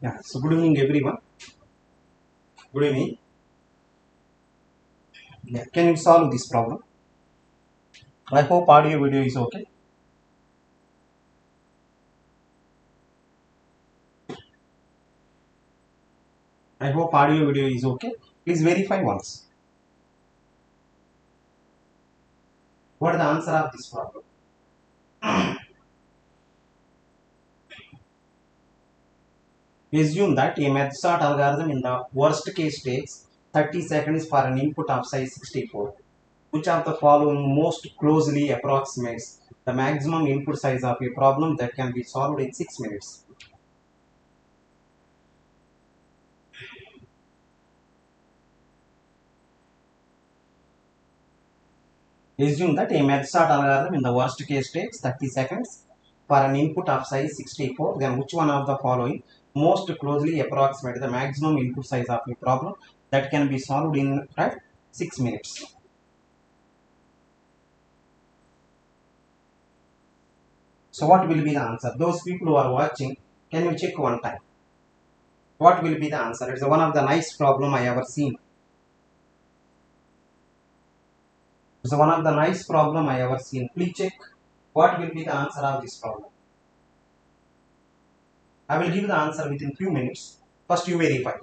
Yeah, so good evening everyone. Good evening. Yeah, can you solve this problem? I hope audio video is okay. I hope audio video is okay. Please verify once. What is the answer of this problem? Assume that a method sort algorithm in the worst case takes 30 seconds for an input of size 64. Which of the following most closely approximates the maximum input size of a problem that can be solved in 6 minutes? Assume that a method sort algorithm in the worst case takes 30 seconds for an input of size 64. Then which one of the following most closely approximates the maximum input size of a problem that can be solved in 6 minutes? So what will be the answer? Those people who are watching, can you check one time? What will be the answer? It's one of the nice problem I ever seen. It's one of the nice problem I ever seen. Please check what will be the answer of this problem. I will give the answer within few minutes. First you verify.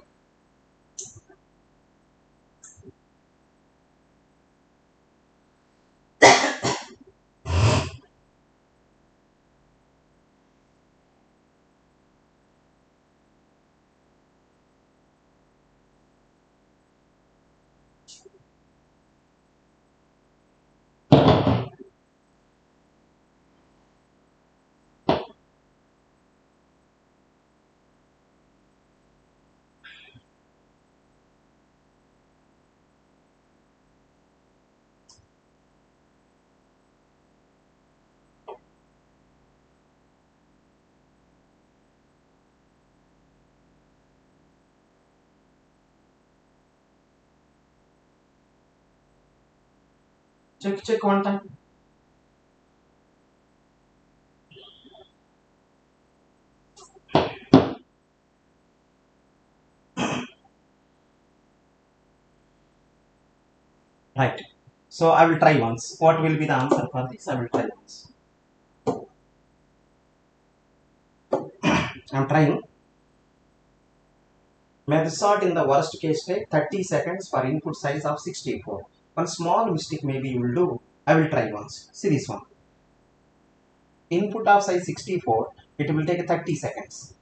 Check one time. Right. So I will try once. What will be the answer for this? I will try once. I am trying. Method sort in the worst case take 30 seconds for input size of 64. One small mistake maybe you will do. I will try once. See this one. Input of size 64, it will take 30 seconds.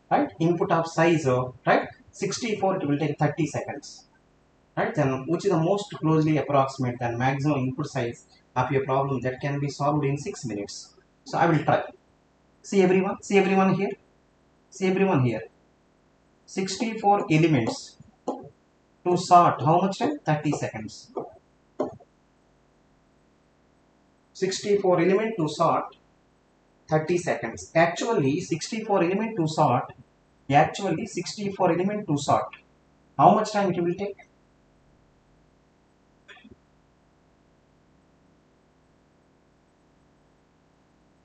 Right? Input of size right 64, it will take 30 seconds. Right? Then which is the most closely approximate than maximum input size of your problem that can be solved in 6 minutes. So I will try. See everyone here. See everyone here. 64 elements to sort how much time? 30 seconds. 64 element to sort 30 seconds. Actually 64 element to sort. Actually 64 element to sort. How much time it will take?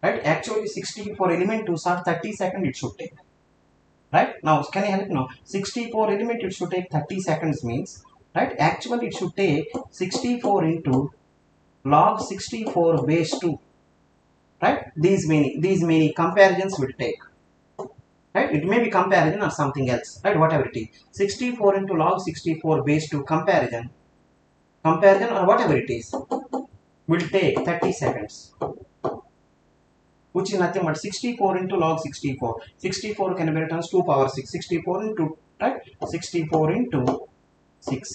Right? Actually 64 element to sort 30 seconds it should take. Right? Now can I help now? 64 element it should take 30 seconds means, right? Actually it should take 64 into log 64 base 2. Right? These many comparisons will take. right? It may be comparison or something else, right? Whatever it is. 64 into log 64 base 2 comparison or whatever it is will take 30 seconds, which is nothing but 64 into log 64. 64 can be written as 2 power 6. 64 into, right? 64 into 6.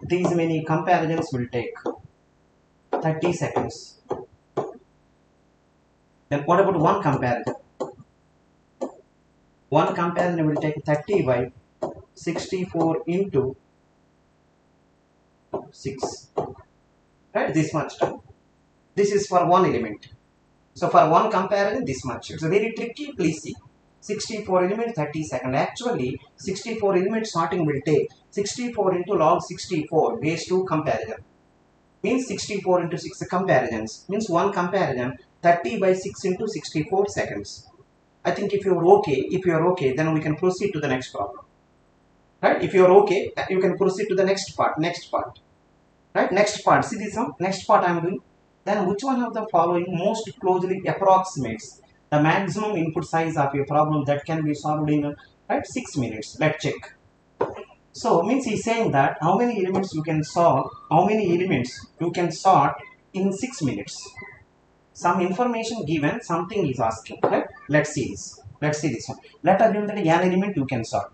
These many comparisons will take 30 seconds. Then what about one comparison? One comparison will take 30 by 64 into 6. Right? This much time. This is for one element. So for one comparison, this much. It's very tricky, please see. 64 element 30 seconds. Actually, 64 element sorting will take 64 into log 64 base 2 comparison. Means 64 into 6 comparisons. Means one comparison 30 by 6 into 64 seconds. I think if you're okay, then we can proceed to the next problem. Right? If you're okay, you can proceed to the next part. Right? Next part. See this one? Next part I'm doing. Then which one of the following most closely approximates the maximum input size of a problem that can be solved in 6 minutes? Let's check. So means he's saying that how many elements you can solve, how many elements you can sort in 6 minutes. Some information given, something is asking. Right? Let's see this. Let's see this one. Let us assume that an element you can sort.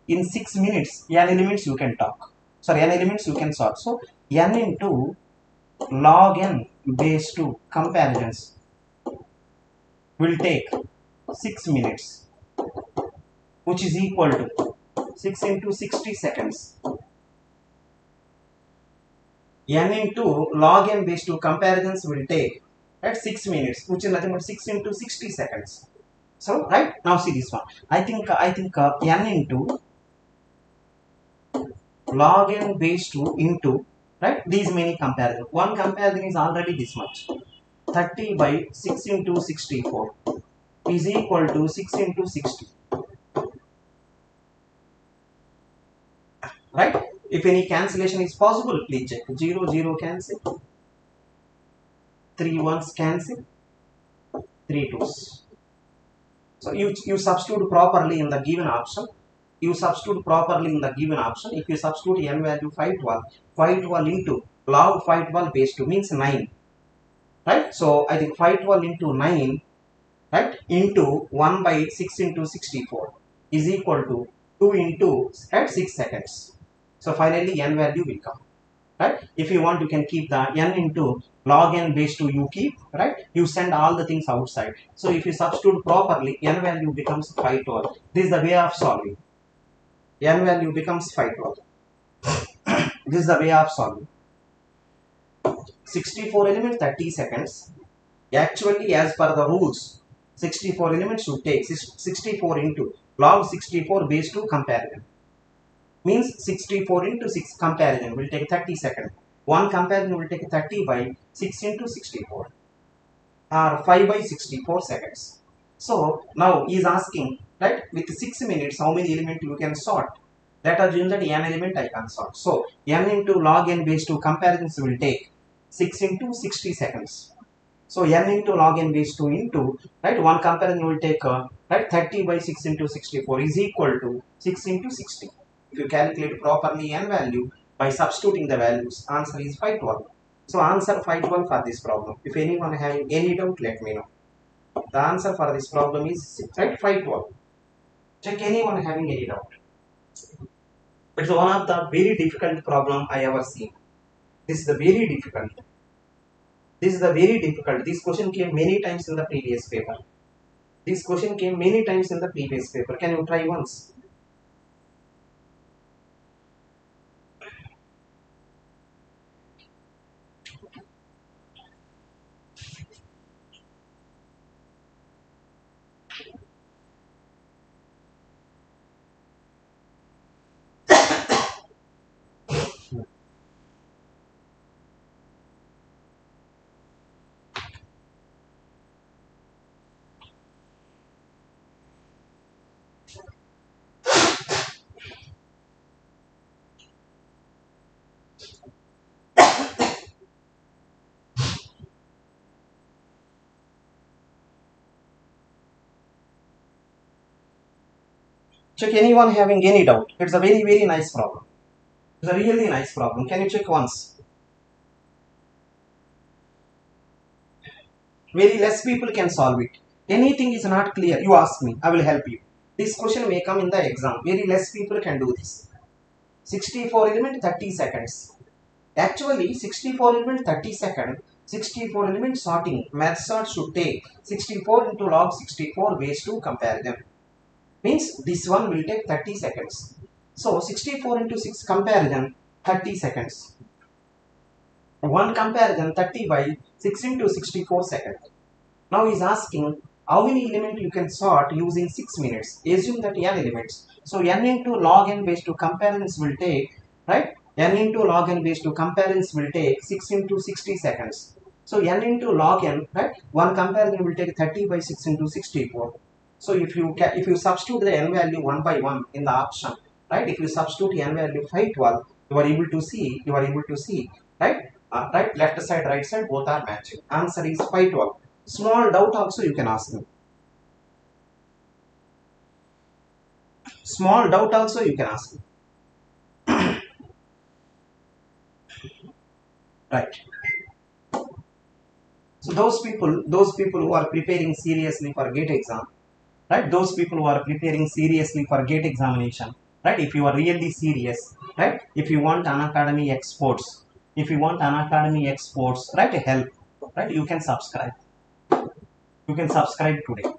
In 6 minutes, n elements you can talk. Sorry, n elements you can sort. So n into log n base 2 comparisons will take 6 minutes, which is equal to 6 into 60 seconds. N into log n base 2 comparisons will take at 6 minutes, which is nothing but 6 into 60 seconds. So, right, now see this one. I think n into log n base 2 into, right, these many comparisons. One comparison is already this much. 30 by 6 into 64 is equal to 6 into 60. Right? If any cancellation is possible, please check. 0, 0 cancel. 3 ones cancel. 3 twos. So you substitute properly in the given option. If you substitute n value 512, 512 into log 512 base 2 means 9. Right? So I think 512 into 9, right, into 1 by 6 into 64 is equal to 2 into 6 seconds. So finally n value will come. Right? If you want, you can keep the n into log n base 2 you keep, right? You send all the things outside. So if you substitute properly, n value becomes 512. This is the way of solving. N value becomes 512. This is the way of solving. 64 elements 30 seconds. Actually, as per the rules, 64 elements should take 64 into log 64 base 2 comparison. Means 64 into 6 comparison will take 30 seconds. One comparison will take 30 by 6 into 64 or 5 by 64 seconds. So now he is asking, right, with 6 minutes how many elements you can sort. Let us assume that n element I can sort. So n into log n base 2 comparisons will take 6 into 60 seconds. So n into log n base 2 into, right, one comparison will take right, 30 by 6 into 64 is equal to 6 into 60. If you calculate properly n value by substituting the values, answer is 512. So answer 512 for this problem. If anyone having any doubt, let me know. The answer for this problem is, right, 512. Check anyone having any doubt. It's one of the very difficult problem I ever seen. This is the very difficult. This question came many times in the previous paper. Can you try once? Check anyone having any doubt. It's a very, very nice problem. It's a really nice problem. Can you check once? Very less people can solve it. Anything is not clear, you ask me, I will help you. This question may come in the exam. Very less people can do this. 64 element 30 seconds. Actually 64 element 30 seconds. 64 element sorting method should take 64 into log 64 ways to compare them. Means this one will take 30 seconds. So 64 into 6 comparison 30 seconds. One comparison 30 by 6 into 64 seconds. Now he is asking how many elements you can sort using 6 minutes. Assume that n elements. So n into log n base to comparisons will take, right? N into log n base to comparisons will take 6 into 60 seconds. So n into log n, right? One comparison will take 30 by 6 into 64. So if you substitute the n value one by one in the option, right? If you substitute n value 512, you are able to see, right? Right, left side, right side, both are matching. Answer is 512. Small doubt also you can ask me. Small doubt also you can ask me. Right. So those people who are preparing seriously for GATE exam, right? Those people who are preparing seriously for GATE examination, right? If you are really serious, right? If you want Unacademy exports, right? Help, right? You can subscribe. You can subscribe today.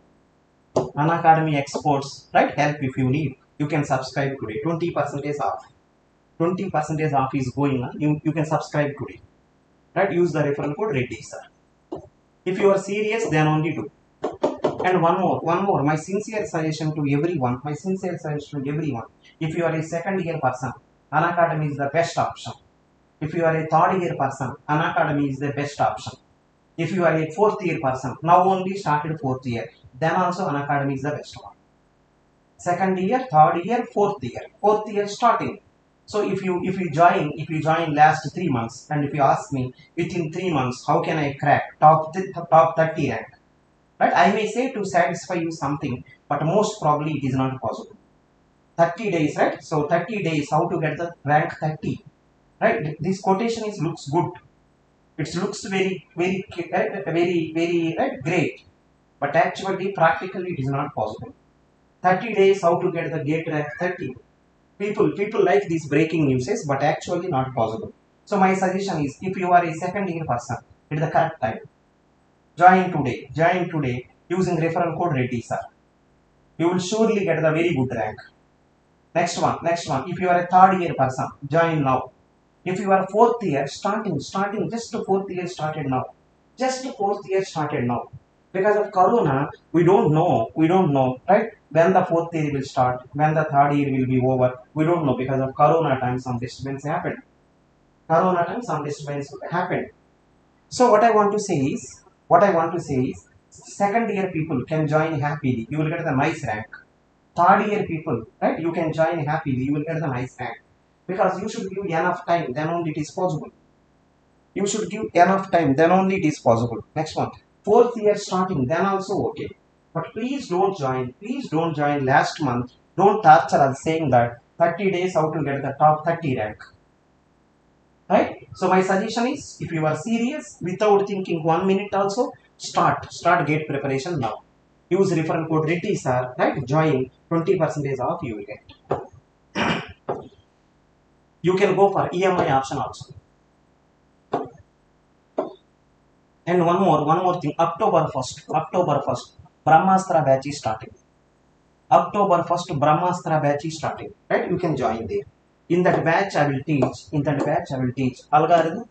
Unacademy exports, right? Help if you need. You can subscribe today. 20% off. 20% off is going on. You can subscribe today. Right? Use the referral code ReddySir. If you are serious, then only do. And one more. My sincere suggestion to everyone. If you are a second year person, Unacademy is the best option. If you are a third year person, Unacademy is the best option. If you are a fourth year person, now only started fourth year, then also Unacademy is the best one. Second year, third year, fourth year starting. So if you join last 3 months, and if you ask me within 3 months how can I crack top 30 rank, right? I may say to satisfy you something, but most probably it is not possible. 30 days, right? So 30 days, how to get the rank 30, right? This quotation looks good. It looks very right, great, but actually practically it is not possible. 30 days, how to get the GATE rank 30? People like these breaking news, but actually not possible. So my suggestion is, if you are a second year person, at the correct time, join today using referral code ReddySir. You will surely get the very good rank. Next one. If you are a third year person, join now. If you are fourth year, starting, just fourth year started now. Because of Corona, we don't know, right? When the fourth year will start, when the third year will be over, we don't know. Because of Corona time, some disturbance happened. So what I want to say is, second year people can join happily. You will get the nice rank. Third year people, right? You can join happily. You will get the nice rank. Because you should give enough time, then only it is possible. Next one. Fourth year starting, then also okay. But please don't join last month. Don't torture us saying that 30 days how to get the top 30 rank. Right? So my suggestion is, if you are serious, without thinking 1 minute also, start GATE preparation now. Use referral code ReddySir, right? Join, 20% off you will get. You can go for EMI option also. And one more thing, October 1st, Brahmastra batch is starting. October 1st, Brahmastra batch is starting, right? You can join there. In that batch, I will teach algorithm.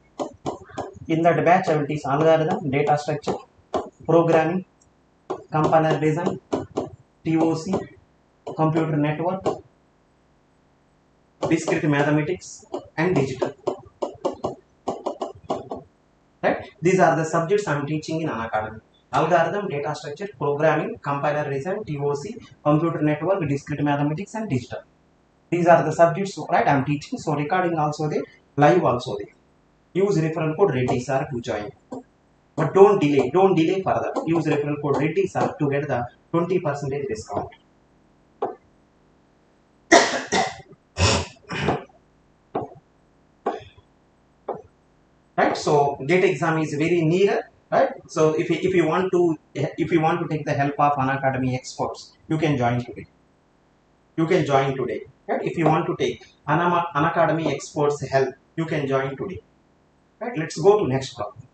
Data structure, programming, compiler design, TOC, computer network, discrete mathematics, and digital. Right? These are the subjects I am teaching in Unacademy. Algorithm, data structure, programming, compiler design, TOC, computer network, discrete mathematics, and digital. These are the subjects, right? I am teaching. So recording also there, live also there. Use referral code ReddySir to join. But don't delay further. Use referral code ReddySir to get the 20% discount. right? So GATE exam is very near, right? So if you want to take the help of Unacademy experts, you can join today. You can join today, right? If you want to take Unacademy experts help, you can join today, right? Let's go to next problem.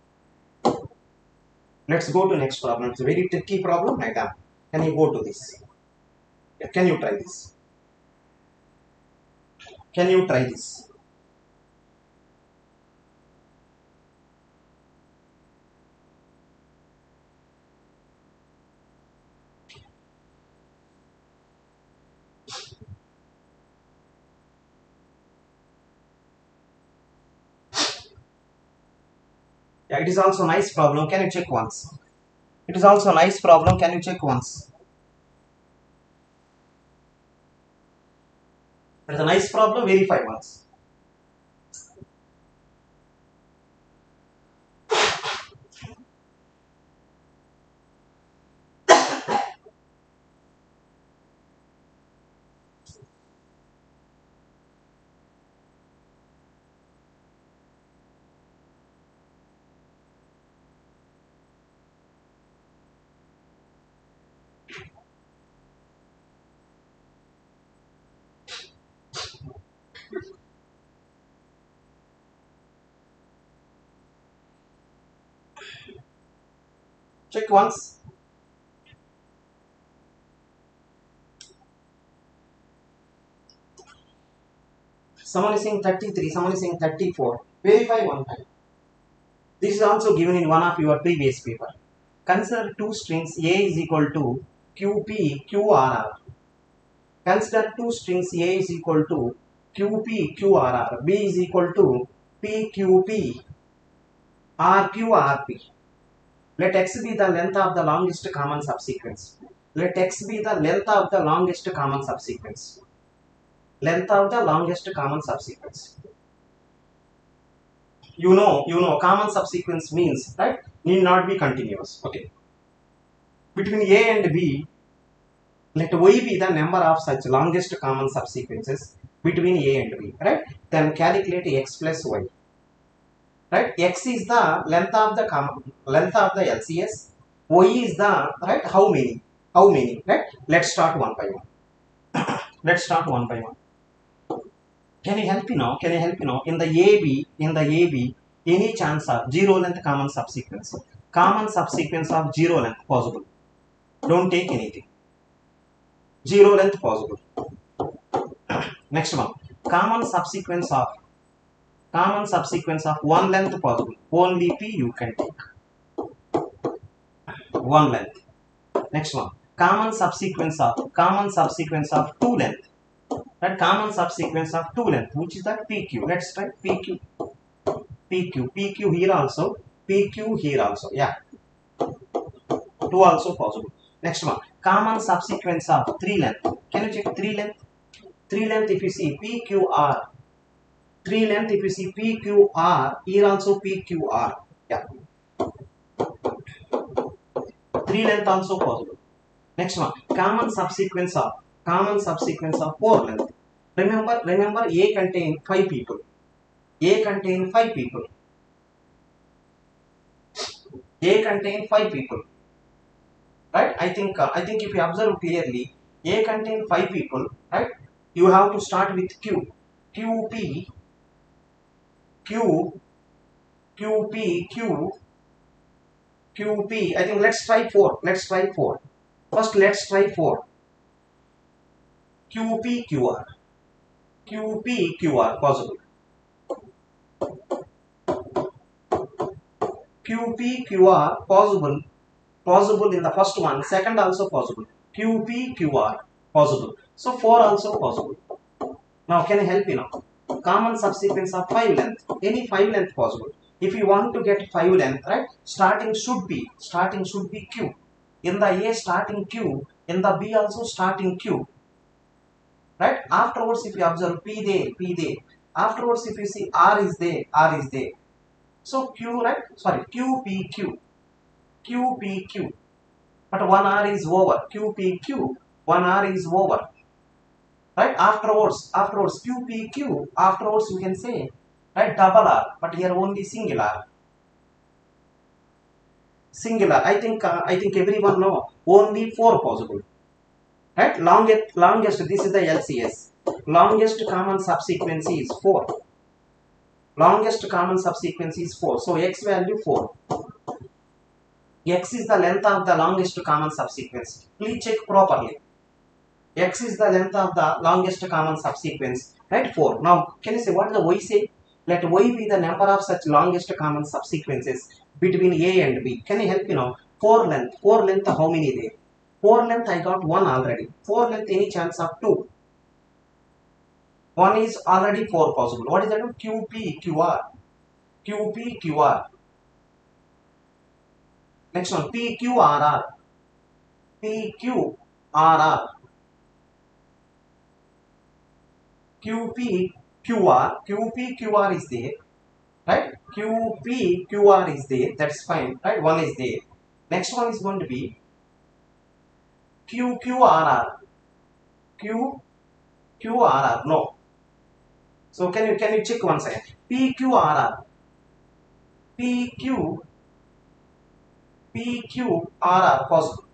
Let's go to next problem. It's a very tricky problem, madam. Can you go to this? Can you try this? Can you try this? Yeah, it is also nice problem. Can you check once? It is also nice problem. Can you check once? It is a nice problem. Verify once. Check once. Someone is saying 33. Someone is saying 34. Verify one time. This is also given in one of your previous paper. Consider two strings A is equal to QP QRR. Consider two strings A is equal to QP QRR. B is equal to PQP RQRP. Let x be the length of the longest common subsequence. Let x be the length of the longest common subsequence. Length of the longest common subsequence. You know, common subsequence means, right, need not be continuous. Okay. Between A and B, let y be the number of such longest common subsequences between A and B, right? Then calculate x plus y. Right? X is the length of the LCS. Y is the, right, how many? How many? Right? Let's start one by one. Let's start one by one. Can you help me now? Can you help me now? In the AB, any chance of zero length common subsequence? Common subsequence of zero length possible. Don't take anything. Zero length possible. Next one. Common subsequence of one length possible. Only P you can take. One length. Next one. Common subsequence of two length. That common subsequence of two length, which is that PQ. Let's try PQ. PQ here also. PQ here also. Yeah. Two also possible. Next one. Common subsequence of three length. Can you check three length? Three length, if you see PQR. Three length, if you see PQR, here also PQR. Yeah. Three length also possible. Next one. Common subsequence of four length. Remember A contain 5 people. A contain 5 people. A contain 5 people. Right? I think if you observe clearly, A contain 5 people, right? You have to start with Q. QP, Q, QP, Q, QP. I think let's try 4. Let's try 4. First, let's try 4. QP, QR. QP, QR possible. QP, QR possible. Possible in the first one. Second also possible. QP, QR possible. So 4 also possible. Now can I help you now? Common subsequence of 5 length. Any 5 length possible. If you want to get 5 length, right? Starting should be Q. In the A starting Q. In the B also starting Q. Right? Afterwards, if you observe P there. Afterwards, if you see R is there. So Q, right? Sorry, QPQ. But one R is over. QPQ. One R is over. Right? Afterwards QPQ. Afterwards you can say, right, double R. But here only single R. singular. I think everyone know only 4 possible. Right? Longest. This is the LCS. Longest common subsequence is 4. Longest common subsequence is 4. So x value 4. X is the length of the longest common subsequence. Please check properly. X is the length of the longest common subsequence. Right? 4. Now, can you say what the y say? Let y be the number of such longest common subsequences between A and B. Can you help me now? 4 length. 4 length, how many there? 4 length, I got 1 already. 4 length, any chance of 2? 1 is already 4 possible. What is that? QP, QR. QP, QR. Next one, PQRR. PQRR. QP, QR. QP, QR is there. Right? QP, QR is there. That's fine. Right? 1 is there. Next one is going to be QQRR. QQRR. No. So can you check one second? PQRR. PQRR possible.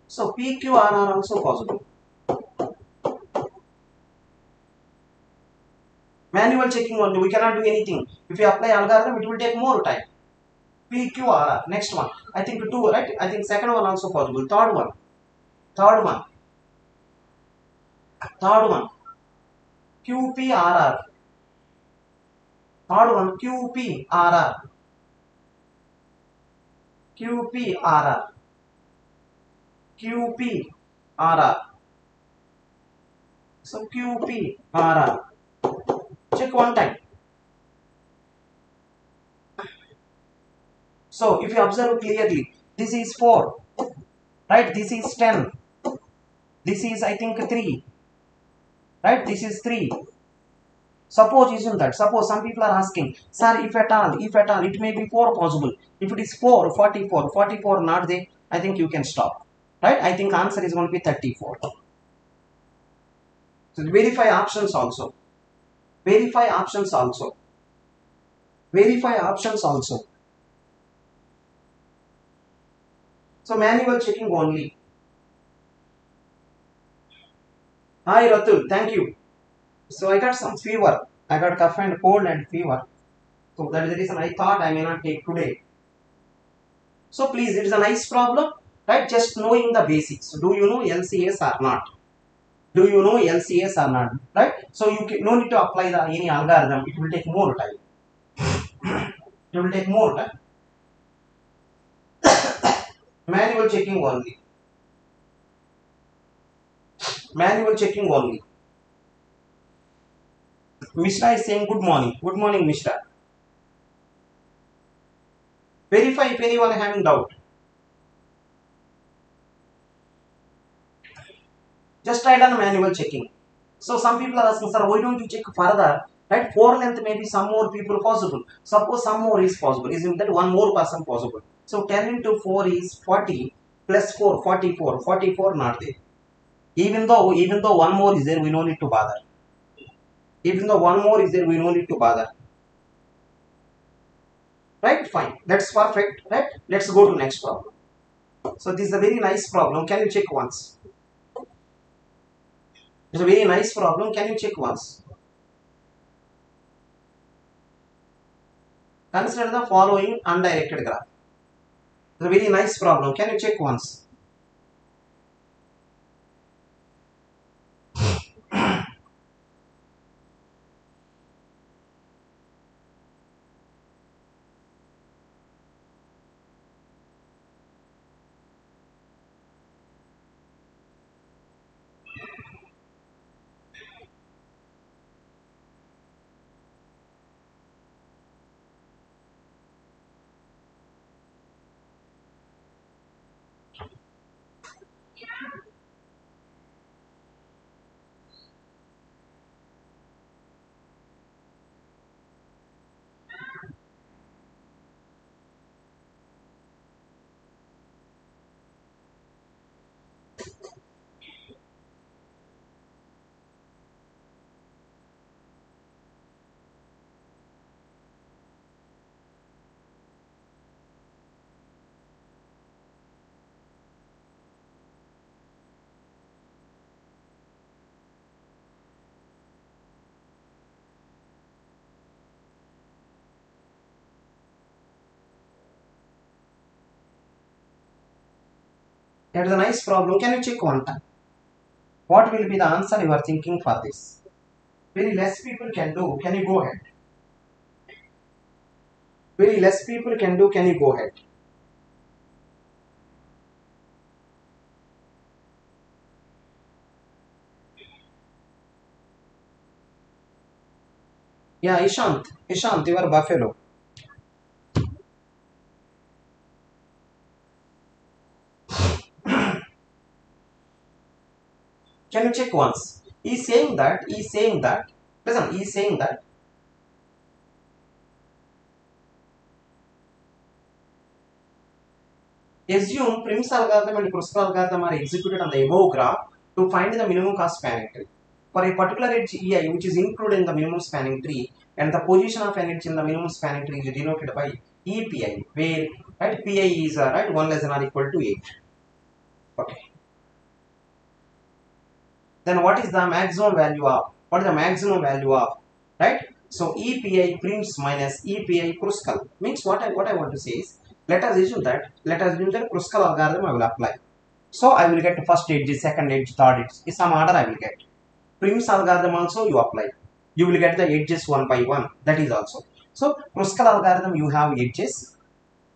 So PQRR also possible. Manual checking only. We cannot do anything. If you apply algorithm, it will take more time. PQRR. Next one. I think 2, right? I think second one also possible. Third one. Third one. QPRR. Third one. QPRR. QPRR. QPRR. So QPRR. Check one time. So if you observe clearly, this is 4. Right? This is 10. This is I think 3. Right? This is 3. Suppose isn't that? Suppose some people are asking, sir, if at all, it may be 4 possible. If it is 4, 44 not there, I think you can stop. Right? I think answer is going to be 34. So verify options also. Verify options also. Verify options also. So manual checking only. Hi Ratul, thank you. So I got some fever. I got cough and cold and fever. So that is the reason I thought I may not take today. So please, it is a nice problem, right? Just knowing the basics. Do you know LCS or not? Do you know LCS or not? Right? So you can, no need to apply any algorithm. It will take more time. It will take more time. Manual checking only. Manual checking only. Mishra is saying good morning. Good morning, Mishra. Verify if anyone having doubt. Just try done manual checking. So some people are asking, sir, why don't you check further? Right? 4 length maybe some more people possible. Suppose some more is possible. Isn't that one more person possible? So 10 into 4 is 40 plus 4, 44. 44 not there. Even though one more is there, we no need to bother. Even though one more is there, we no need to bother. Right? Fine. That's perfect. Right? Let's go to next problem. So this is a very nice problem. Can you check once? It's a very nice problem. Can you check once? Consider the following undirected graph. It's a very nice problem. Can you check once? That is a nice problem. Can you check one time? What will be the answer you are thinking for this? Very less people can do. Can you go ahead? Very less people can do. Can you go ahead? Yeah, Ishant. Ishant, you are Buffalo. Can you check once? He's saying that, listen, he's saying that assume Prim's algorithm and Kruskal algorithm are executed on the above graph to find the minimum cost spanning tree. For a particular edge EI which is included in the minimum spanning tree and the position of an edge in the minimum spanning tree is denoted by EPI, where right, PI is right 1 less than or equal to 8. Okay. Then what is the maximum value of? What is the maximum value of? Right? So EPI Prims minus EPI Kruskal means what I want to say is let us assume that Kruskal algorithm I will apply. So I will get first edge, second edge, third edge. In some order I will get. Prim's algorithm also you apply. You will get the edges one by one. That is also. So Kruskal algorithm you have edges.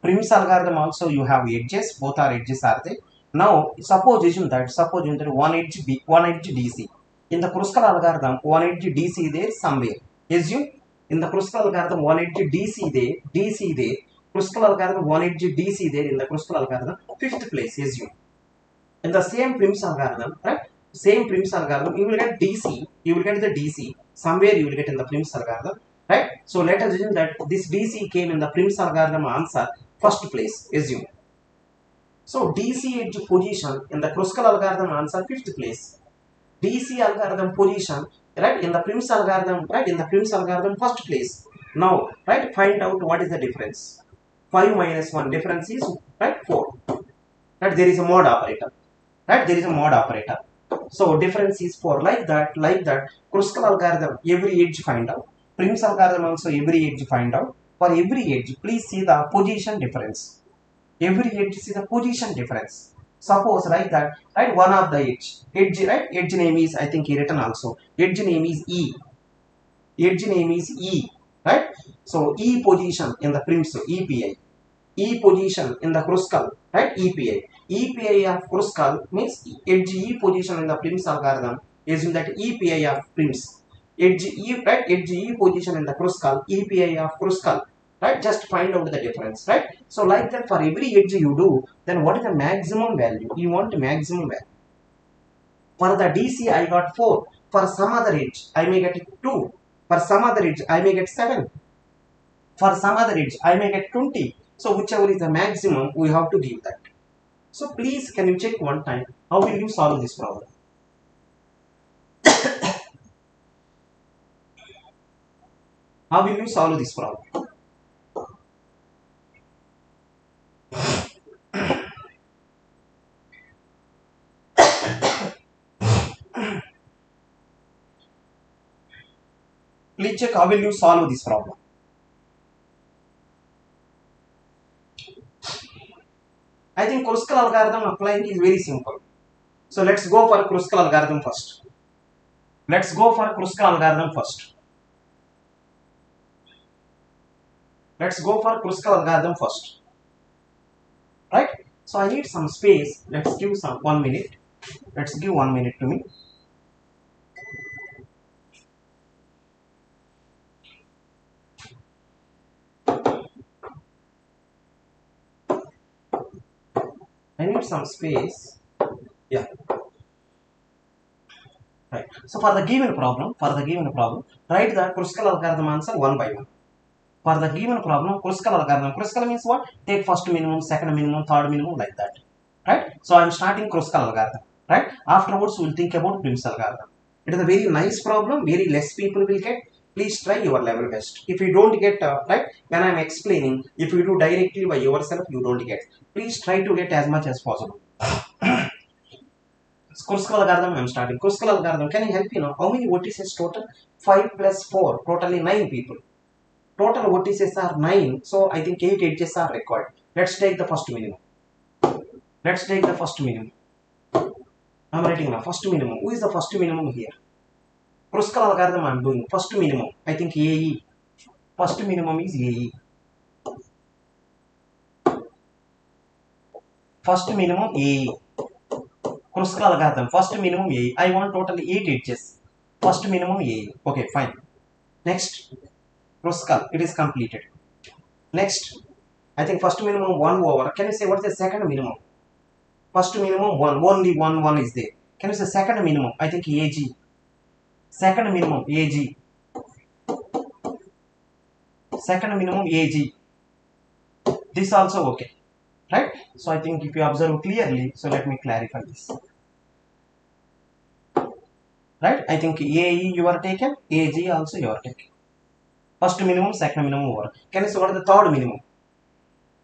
Prim's algorithm also you have edges. Both are edges are there. Now suppose one edge DC. In the Kruskal algorithm one edge DC there somewhere. Assume in the Kruskal algorithm one edge DC there. Kruskal algorithm one edge DC there in the Kruskal algorithm fifth place. Assume. In the same Prim's algorithm, right? Same Prim's algorithm, you will get DC, you will get the DC, somewhere you will get in the Prim's algorithm, right? So let us assume that this DC came in the Prim's algorithm answer first place, assume. So DC edge position in the Kruskal algorithm answer fifth place. DC algorithm position, right, in the Prim's algorithm, right, in the Prim's algorithm first place. Now, right, find out what is the difference. 5 minus 1 difference is, right, 4. Right, there is a mod operator. Right, there is a mod operator. So difference is 4. Like that, Kruskal algorithm, every edge find out. Prim's algorithm also every edge find out. For every edge, please see the position difference. Every edge see the position difference. Suppose like that, right, one of the edge, right, edge name is, I think written also. Edge name is E. Edge name is E. Right? So E position in the Prim's EPI. E position in the Kruskal, right? EPI. EPI of Kruskal means edge E position in the Prim's algorithm is in that EPI of Prim's. Edge E, right? Edge E position in the Kruskal, EPI of Kruskal, right? Just find out the difference, right? So like that for every edge you do, then what is the maximum value? You want maximum value. For the DC I got 4. For some other edge I may get 2. For some other edge I may get 7. For some other edge I may get 20. So whichever is the maximum, we have to give that. So please, can you check one time, how will you solve this problem? How will you solve this problem? Please check how will you solve this problem. I think Kruskal algorithm applying is very simple. So let's go for Kruskal algorithm first. Let's go for Kruskal algorithm first. Let's go for Kruskal algorithm first. Right? So I need some space. Let's give some 1 minute. Let's give 1 minute to me. I need some space. Yeah. Right. So for the given problem, write the Kruskal algorithm answer one by one. For the given problem, Kruskal algorithm. Kruskal means what? Take first minimum, second minimum, third minimum, like that. Right? So I am starting Kruskal algorithm. Right? Afterwards, we will think about Prim's algorithm. It is a very nice problem. Very less people will get. Please try your level best. If you don't get, right, when I am explaining, if you do directly by yourself, you don't get. Please try to get as much as possible. Kruskal algorithm I am starting. Kruskal algorithm, can you help me now? How many vertices total? 5 plus 4, totally 9 people. Total vertices are 9, so I think 8 edges are required. Let's take the first minimum. Let's take the first minimum. I'm writing now first minimum. Who is the first minimum here? Kruskal algorithm I'm doing. First minimum. I think AE. First minimum is AE. First minimum AE. Kruskal algorithm. First minimum AE. I want totally 8 edges. First minimum AE. Okay, fine. Next. Kruskal. It is completed. Next. I think first minimum 1 over. Can you say what is the second minimum? First minimum 1. Only 1 is there. Can you say second minimum? I think AG. Second minimum AG. Second minimum AG. This also okay. Right? So I think if you observe clearly, so let me clarify this. Right? I think AE you are taken, AG also you are taken. First minimum, second minimum over. Can you say what is the third minimum?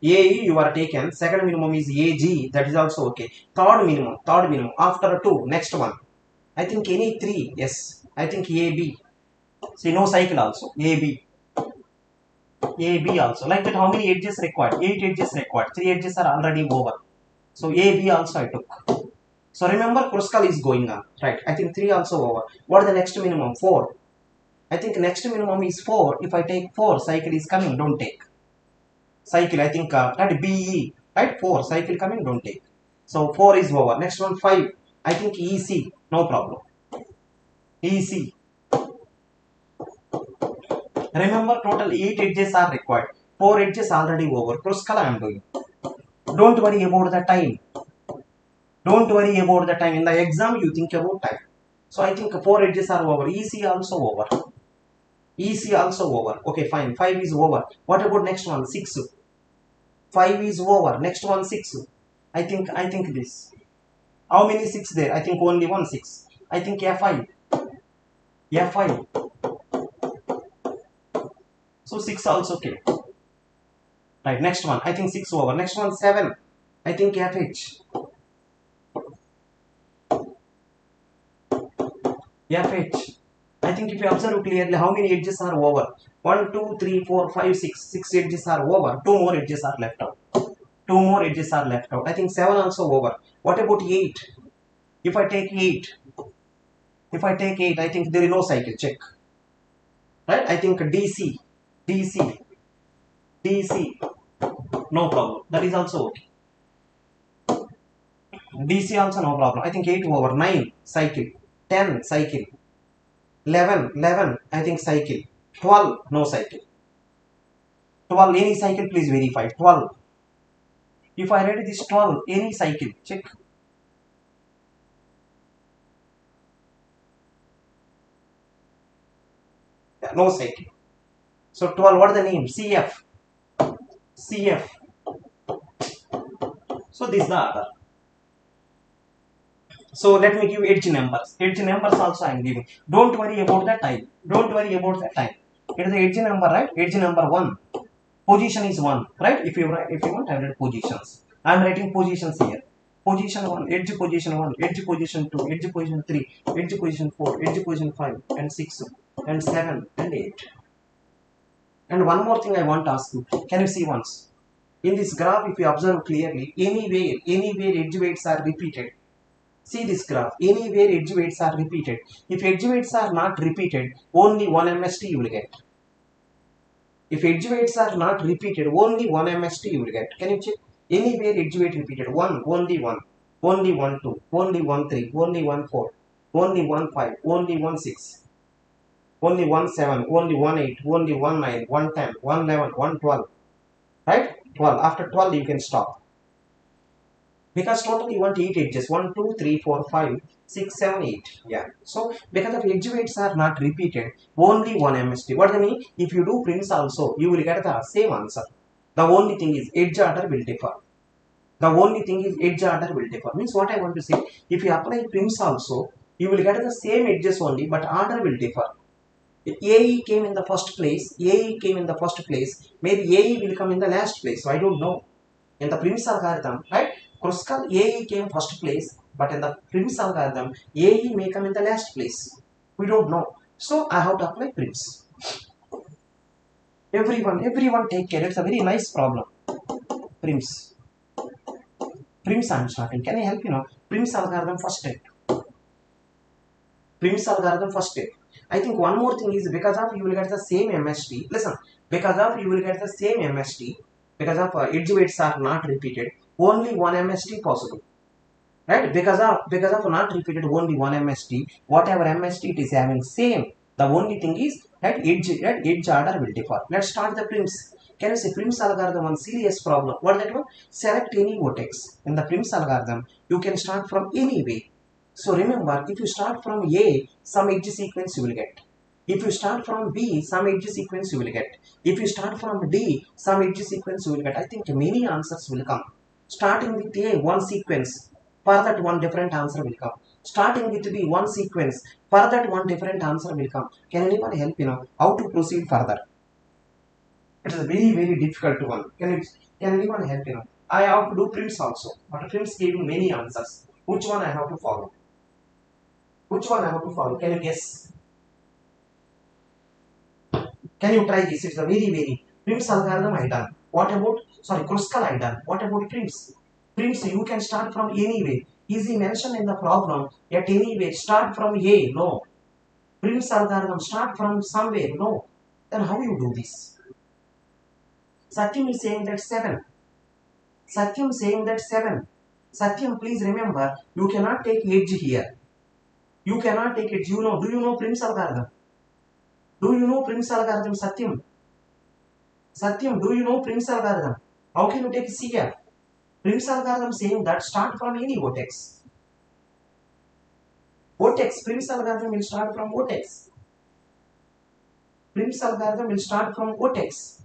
AE you are taken, second minimum is AG, that is also okay. Third minimum, after 2, next one. I think any 3, yes. I think AB. See, no cycle also, AB. AB also. Like that, how many edges required? 8 edges required. 3 edges are already over. So AB also I took. So remember, Kruskal is going on. Right. I think 3 also over. What is the next minimum? 4. I think next minimum is 4. If I take 4, cycle is coming, don't take. Cycle, I think that BE. Right? 4, cycle coming, don't take. So 4 is over. Next one, 5. I think EC. No problem. EC. Remember, total 8 edges are required. 4 edges already over. Kruskal I am doing. Don't worry about the time. Don't worry about the time. In the exam, you think about time. So I think 4 edges are over. EC also over. EC also over. Okay, fine. 5 is over. What about next one? 6. 5 is over. Next one, 6. I think this. How many 6 there? I think only one 6. I think F5. F5. So 6 also okay. Right, next one. I think 6 over. Next one, 7. I think FH. FH. I think if you observe clearly, how many edges are over? 1, 2, 3, 4, 5, 6. 6 edges are over. 2 more edges are left out. 2 more edges are left out. I think 7 also over. What about 8? If I take 8, I think there is no cycle. Check. Right? I think DC. No problem. That is also okay. DC also no problem. I think 8 over. 9 cycle. 10 cycle. 11 I think cycle. 12 no cycle. 12 any cycle, please verify. 12. If I read this 12 any cycle, check. Yeah, no cycle. So 12, what is the name? CF. So this is the order. So let me give edge numbers. Edge numbers also I am giving. Don't worry about the time. It is the edge number, right? Edge number 1. Position is 1, right? If you want, I write positions. I am writing positions here. Position 1, edge position 1, edge position 2, edge position 3, edge position 4, edge position 5, and 6, and 7, and 8. And one more thing I want to ask you. Can you see once? In this graph, if you observe clearly, anywhere edge weights are repeated. See this graph. Anywhere edge weights are repeated. If edge weights are not repeated, only 1 MST you will get. If edge weights are not repeated, only 1 MST you will get. Can you check? Anywhere edge weight repeated. 1, only 1. Only 1, 2. Only 1, 3. Only 1, 4. Only 1, 5. Only 1, 6. Only 1, 7. Only 1, 8. Only 1, 9. 1, 10. 1, 11. 1, 12. Right? 12. After 12, you can stop. Because totally you want 8 edges. 1, 2, 3, 4, 5, 6, 7, 8. Yeah. So, because of edge weights are not repeated, only 1 MST. What do you mean? If you do prints also, you will get the same answer. The only thing is edge order will differ. Means what I want to say, if you apply prints also, you will get the same edges only, but order will differ. If AE came in the first place, maybe AE will come in the last place. So I don't know. In the Prim's algorithm, right? Kruskal AE came first place, but in the Prim's algorithm, AE may come in the last place. We don't know. So I have to apply Prim's. Everyone take care. It's a very nice problem. Prim's. Prim's I'm starting. Can I help you now? Prim's algorithm first step. Prim's algorithm first step. I think one more thing is because of you will get the same MST. Listen, because of you will get the same MST. Because of edge weights are not repeated. Only one MST possible. Right? Because of not repeated only one MST. Whatever MST it is having same. The only thing is that edge order will differ. Let's start the Prim's. Can you say Prim's algorithm one serious problem? What that one? Select any vertex. In the Prim's algorithm, you can start from any way. So remember, if you start from A, some edge sequence you will get. If you start from B, some edge sequence you will get. If you start from D, some edge sequence you will get. I think many answers will come. Starting with A, one sequence, for that one different answer will come. Starting with B, one sequence, for that one different answer will come. Can anyone help how to proceed further? It is a very difficult one. Can anyone help I have to do Prim's also, but Prim's giving many answers. Which one I have to follow? Which one I have to follow? Can you guess? Can you try this? It's a very Prim's algorithm I done. What about Kruskal I done? What about Prim's? Prim's you can start from anywhere. Is he mentioned in the problem? At anywhere, start from A? No. Prim's algorithm start from somewhere? No. Then how you do this? Satyam is saying that 7. Satyam saying that 7. Satyam, please remember, you cannot take edge here. You cannot take edge. Do you know Prim's algorithm? Do you know Prim's algorithm, Satyam? Satyam, do you know Prim's algorithm? How can you take CF? Prim's algorithm saying that start from any vertex. Vertex. Prim's algorithm will start from vertex. Prim's algorithm will start from vertex.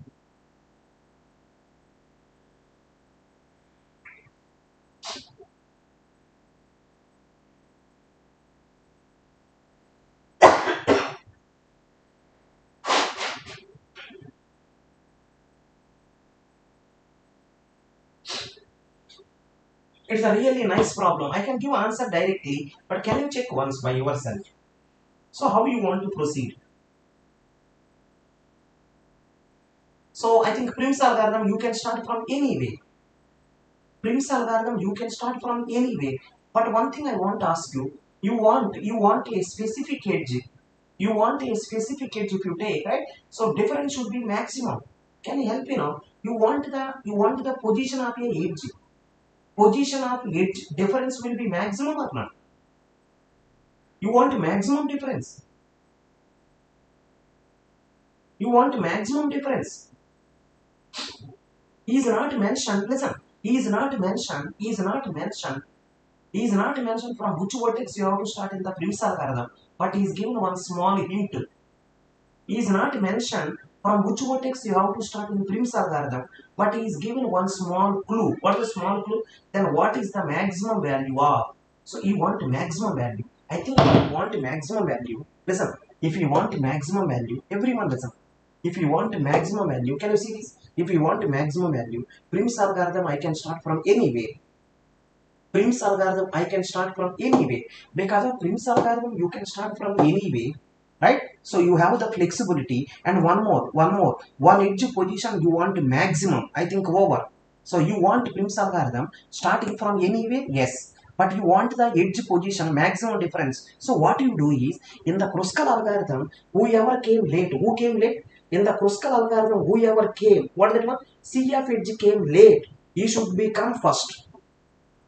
It's a really nice problem. I can give answer directly, but can you check once by yourself? So how you want to proceed? So I think Prim's algorithm you can start from any way. Prim's algorithm you can start from any way. But one thing I want to ask you, you want a specific edge. You want a specific edge if you take, right? So difference should be maximum. Can you help You want the position of a edge. Position of edge difference will be maximum or not? You want maximum difference. You want maximum difference. He is not mentioned. Listen, he is not mentioned from which vertex you have to start in the Prim's algorithm. But he is given one small hint. He is not mentioned from which vertex you have to start in Prim's algorithm, but he is given one small clue. What is the small clue? Then what is the maximum value of? So you want maximum value. I think if you want maximum value, listen, if you want maximum value, everyone listen. If you want maximum value, can you see this? If you want maximum value, Prim's algorithm I can start from anywhere. Prim's algorithm I can start from anywhere. Because of Prim's algorithm you can start from anywhere. Right? So you have the flexibility, and one edge position you want maximum, I think over. So you want Prim's algorithm starting from anywhere, yes, but you want the edge position maximum difference. So what you do is, in the Kruskal algorithm, whoever came late, who came late? In the Kruskal algorithm, whoever came, what that one? CF edge came late, he should become first.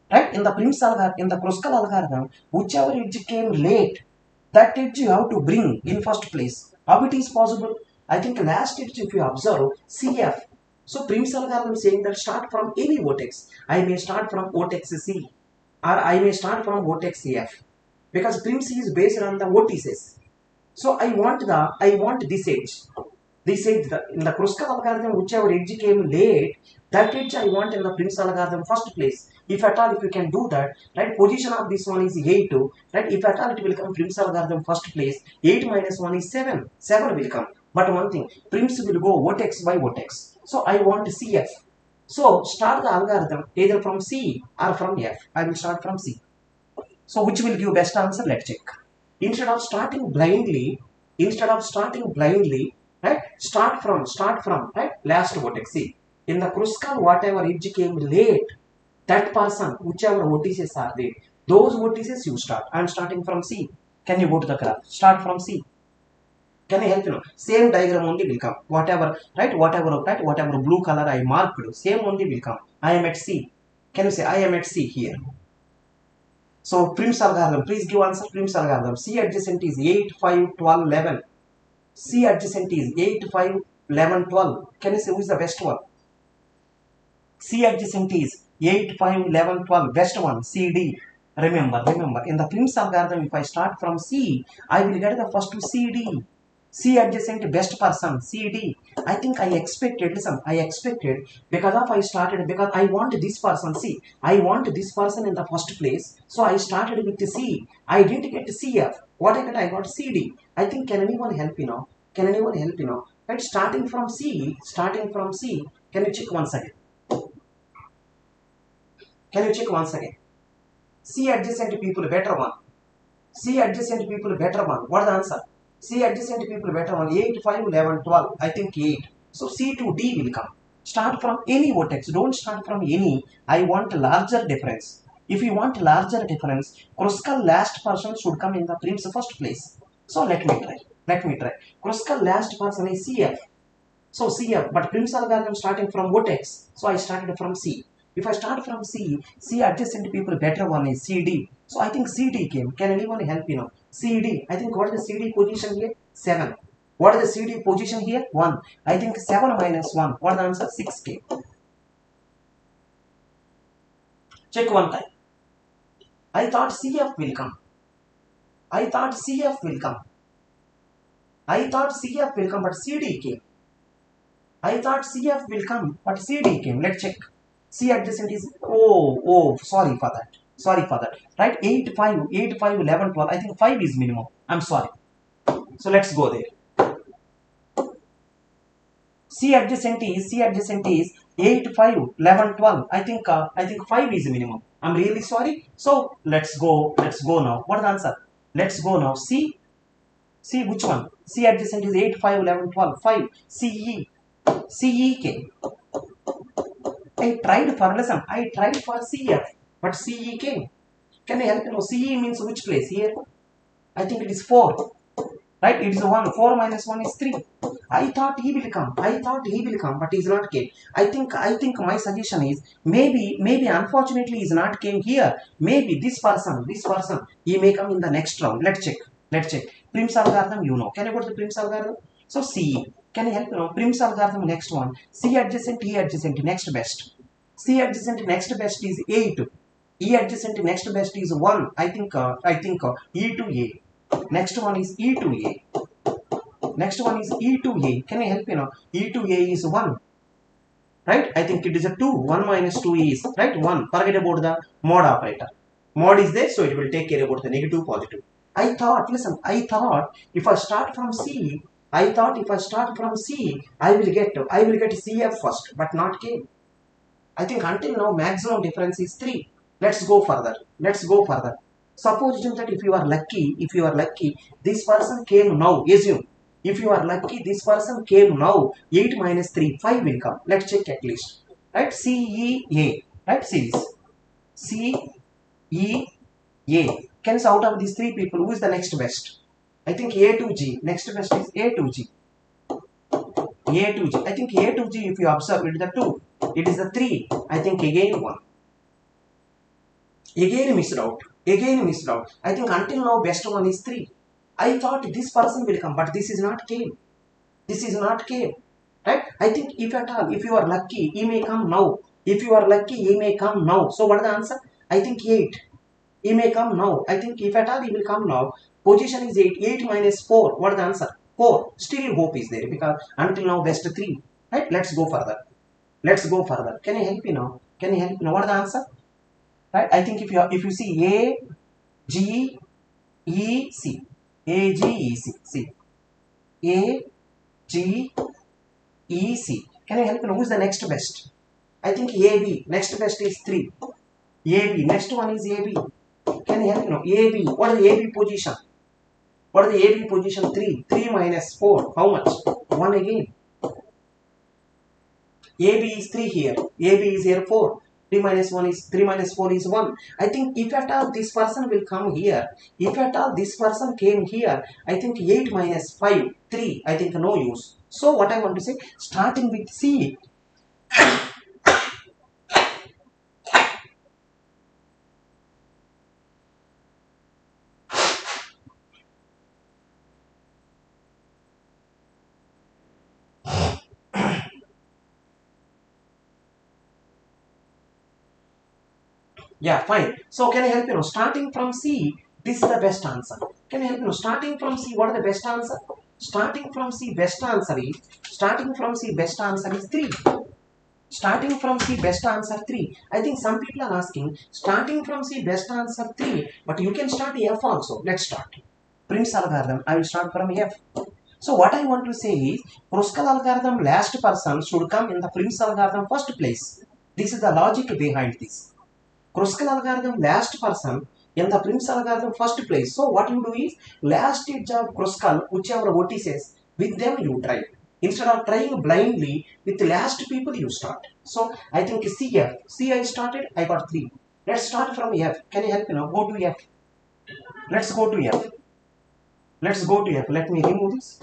Right? In the Kruskal algorithm, whichever edge came late, that edge you have to bring in first place. How it is possible? I think last edge if you observe CF. So Prim's algorithm saying that start from any vertex. I may start from vertex C or I may start from vertex CF, because Prim's is based on the vertices. So I want this edge. In the Kruskal algorithm, whichever edge came late, that edge I want in the Prim's algorithm first place. If at all, if you can do that, right, position of this one is 8, right, if at all it will come Prim's algorithm first place, 8 minus 1 is 7, 7 will come. But one thing, Prim's will go vertex by vertex. So I want CF. So start the algorithm either from C or from F. I will start from C. So which will give best answer? Let's check. Instead of starting blindly, right, start from, right, last vertex. See, in the Kruskal, whatever edge came late, That person, whichever vertices are there, those vertices you start. I am starting from C. Can you go to the graph? Start from C. Can I help you? Same diagram only will come. Whatever, right? Whatever blue color I marked, same only will come. I am at C. Can you say I am at C here? So Prim's algorithm, please give answer. Prim's algorithm. C adjacent is 8, 5, 12, 11. C adjacent is 8, 5, 11, 12. Can you say who is the best one? C adjacent is 8, 5, 11, 12. Best one, C, D. Remember, in the Prim's algorithm, if I start from C, I will get the first to C, D. C adjacent best person, C, D. I think I expected, listen, I expected, because I want this person, see, I want this person in the first place, so I started with C. I didn't get CF. What I got? I got CD. I think, can anyone help you now? Can anyone help you now? Right, starting from C, can you check once again? Can you check once again? C adjacent people better one. C adjacent people better one. What is the answer? C adjacent people better one. 8, 5, 11, 12. I think 8. So C to D will come. Start from any vertex. Don't start from any. I want larger difference. If you want larger difference, Kruskal last person should come in the Prim's first place. So let me try. Kruskal last person is CF. So CF, but Prim's algorithm starting from vertex. So I started from C. If I start from C, C adjacent people better one is CD. So I think CD came. Can anyone help you now? CD. I think what is the CD position here? 7. What is the CD position here? 1. I think 7 minus 1. What is the answer? 6 came. Check one time. I thought CF will come. But CD came. I thought CF will come, but CD came. Let's check. C adjacent is, sorry for that. Right? 8, 5, 11, 12. I think 5 is minimum. I'm sorry. So let's go there. C adjacent is 8, 5, 11, 12. I think 5 is minimum. I'm really sorry. So let's go now. What is the answer? Let's go now. C which one? C adjacent is 8, 5, 11, 12. 5. CE came. I tried for CF, but CE came. Can you help me know? CE means which place here? I think it is 4. Right? It is 1. 4 minus 1 is 3. I thought he will come, but he is not came. I think my suggestion is maybe unfortunately he is not came here. Maybe this person, he may come in the next round. Let's check. Prim's algorithm, you know. Can you go to the Prim's algorithm? So CE. Can you help me know? Prim's algorithm, next one. C adjacent, E adjacent, next best. C adjacent, next best is 8. E adjacent, next best is 1. I think E to A. Next one is E to A. Can you help me now? E to A is 1. Right? I think it is a 2. 1 minus 2 is, right? 1. Forget about the mod operator. Mod is there, so it will take care about the negative, positive. I thought if I start from C, I will get CF first, but not K. I think until now maximum difference is 3. Let's go further. Suppose that if you are lucky, this person came now. Assume if you are lucky, this person came now. 8 minus 3, 5 will come. Let's check at least. Right? CEA. Right? Series. CEA. Can you say out of these 3 people, who is the next best? I think A to G. Next best is A to G. I think A to G, if you observe, it is the 2. It is the 3. I think again 1. Again missed out. I think until now best one is 3. I thought this person will come, but this is not came. Right? I think if at all, if you are lucky, he may come now. So what is the answer? I think 8. He may come now. I think if at all he will come now, position is 8. 8 minus 4. What is the answer? 4. Still hope is there because until now best 3. Right? Let's go further. Can you help me now? What is the answer? Right? I think if you see A, G, E, C. A, G, E, C. See. A, G, E, C. Can you help me know who is the next best? I think AB. Next best is 3. AB. Next one is AB. Can you help me know? AB. What is the AB position? 3. 3 minus 4. How much? 1 again. AB is 3 here. AB is here 4. 3 minus 1 is 3 minus 4 is 1. I think if at all this person will come here, if at all this person came here, I think 8 minus 5, 3. I think no use. So what I want to say, starting with C. Yeah, fine. So can I help you know? Starting from C, this is the best answer. Can I help you know? Starting from C, what is the best answer? Starting from C, best answer is 3. Starting from C, best answer 3. I think some people are asking, starting from C, best answer 3, but you can start F also. Let's start. Prim's algorithm, I will start from F. So what I want to say is, Kruskal algorithm last person should come in the Prim's algorithm first place. This is the logic behind this. Kruskal algorithm last person in the Prim's algorithm first place. So what you do is, last edge of Kruskal, whichever vertices, with them you try. Instead of trying blindly, with the last people you start. So I think CF. C I started, I got 3. Let's start from F. Can you help me now? Go to F. Let's go to F. Let's go to F. Let me remove this.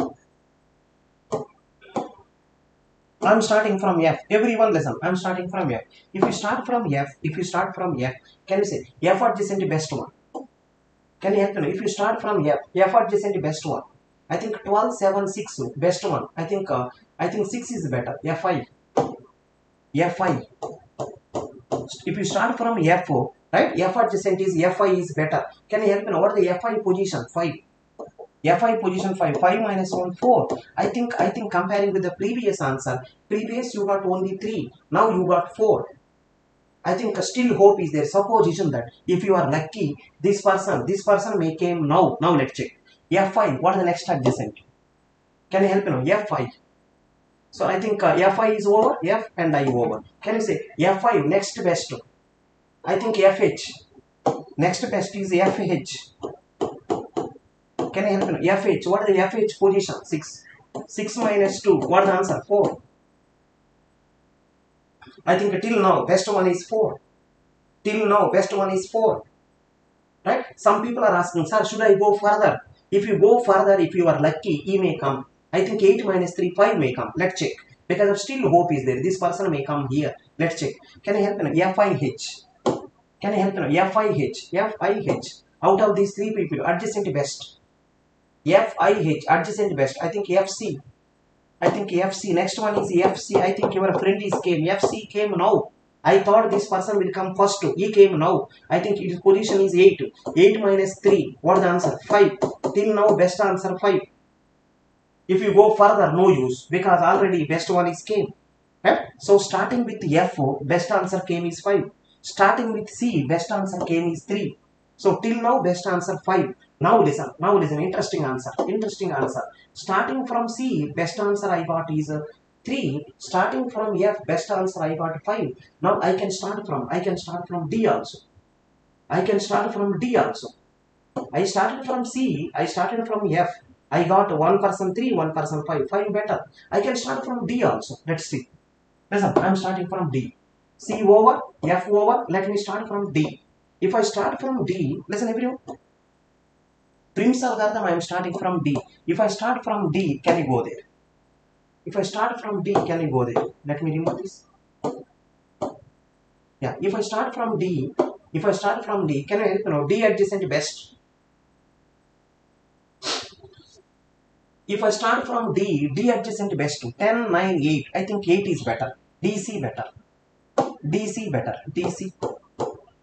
I'm starting from F. Everyone listen. I'm starting from F. If you start from F, can you say F adjacent best one? Can you help me? If you start from F adjacent best one. I think 12, 7, 6 best one. I think 6 is better. F5. F5. If you start from F4, right? F adjacent is F5 is better. Can you help me? What is the F5 position? 5. F5 position 5. 5 minus 1, 4. I think comparing with the previous answer, previous you got only 3. Now you got 4. I think still hope is there. Supposition that if you are lucky, this person may came now. Now let's check. F5. What is the next adjacent? Can you help me now? F5. So I think F5 is over. F and I over. Can you say F5 next best? I think FH. Next best is FH. Can I help you? FH. What is the FH position? 6. 6 minus 2. What is the answer? 4. I think till now best one is 4. Till now best one is 4. Right? Some people are asking, sir, should I go further? If you go further, if you are lucky, he may come. I think 8 minus 3, 5 may come. Let's check. Because still hope is there. This person may come here. Let's check. Can I help you? FIH. Can I help you? FIH. FIH. Out of these 3 people, adjacent best. FIH. Adjacent best. I think FC. I think FC. Next one is FC. I think your friend is came. FC came now. I thought this person will come first. He came now. I think his position is 8. 8 minus 3. What is the answer? 5. Till now best answer 5. If you go further, no use. Because already best one is came. Right? So starting with F4, best answer came is 5. Starting with C, best answer came is 3. So till now best answer 5. Now listen, interesting answer. Starting from C, best answer I got is 3. Starting from F, best answer I got 5. Now I can start from D also. I started from C, I started from F. I got 1 person 3, 1 person 5. 5 better. I can start from D also. Let's see. Listen, I am starting from D. C over, F over. Let me start from D. If I start from D, listen everyone. Prim's algorithm, I am starting from D. If I start from D, can you go there? If I start from D, can you go there? Let me remove this. Yeah, if I start from D, can I help you know? D adjacent best. If I start from D, D adjacent best to 10, 9, 8. I think 8 is better. DC better. DC.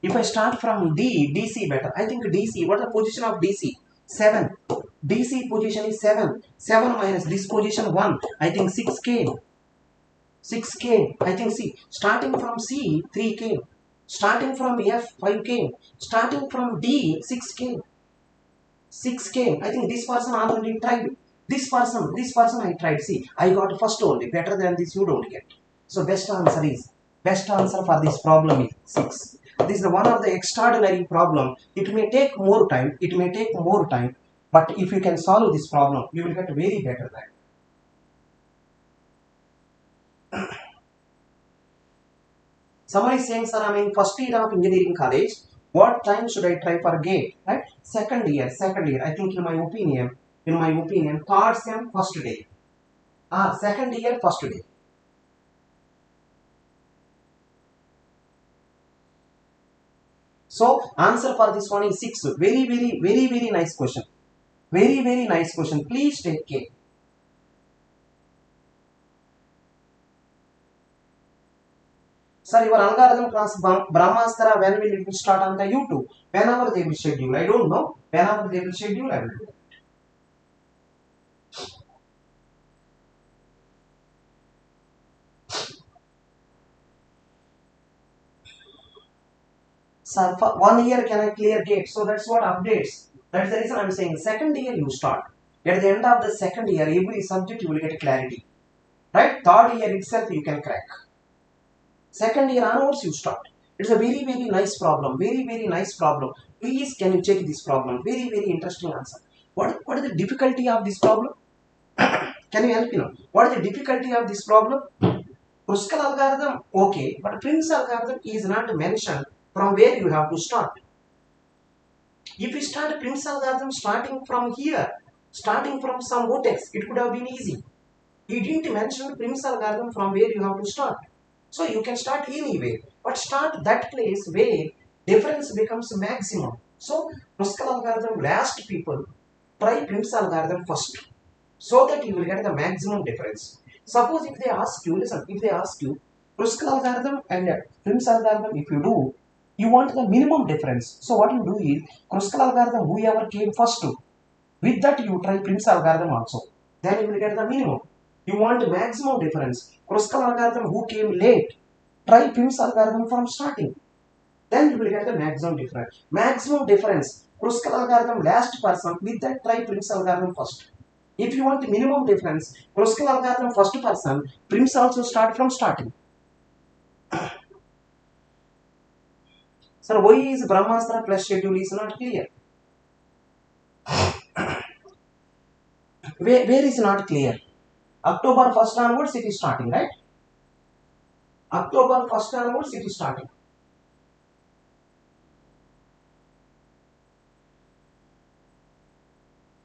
If I start from D, DC better. I think DC. What is the position of DC? 7. DC position is 7. 7 minus this position 1. I think 6 came. 6 came. I think C. Starting from C, 3 came. Starting from F, 5 came. Starting from D, 6 came. 6 came. I think this person already tried. This person I tried. See, I got first only. Better than this you don't get. So best answer for this problem is 6. This is one of the extraordinary problem. It may take more time. But if you can solve this problem, you will get very better than. Someone is saying, sir, I'm in first year of engineering college. What time should I try for GATE? Right? Second year. I think in my opinion, third sem first day. Second year first day. So answer for this one is 6. Very nice question. Very nice question. Please take care. Sir, your algorithm class Brahmastra, when will it start on the YouTube? Whenever they will schedule. I don't know. Whenever they will schedule, I will do. Sir, for 1 year can I clear GATE? So that's what updates. That's the reason I'm saying second year you start. At the end of the second year, every subject you will get clarity. Right? Third year itself you can crack. Second year onwards you start. It's a very nice problem. Very nice problem. Please can you check this problem? Very interesting answer. What is the difficulty of this problem? Can you help me know? What is the difficulty of this problem? Kruskal algorithm, okay, but Prim's algorithm is not mentioned from where you have to start. If you start Prim's algorithm starting from here, starting from some vortex, it could have been easy. He didn't mention Prim's algorithm from where you have to start. So you can start anywhere, but start that place where difference becomes maximum. So Kruskal algorithm, last people try Prim's algorithm first, so that you will get the maximum difference. Suppose if they ask you, listen, if they ask you Kruskal algorithm and Prim's algorithm, if you do, you want the minimum difference. So what you do is Kruskal algorithm, whoever came first to, with that you try Prim's algorithm also. Then you will get the minimum. You want maximum difference. Kruskal algorithm, who came late, try Prim's algorithm from starting. Then you will get the maximum difference. Maximum difference. Kruskal algorithm, last person, with that try Prim's algorithm first. If you want the minimum difference, Kruskal algorithm first person, Prim's also start from starting. Sir, why is Brahmastra plus schedule is not clear? Where is not clear? October 1st onwards it is starting, right? October 1st onwards it is starting.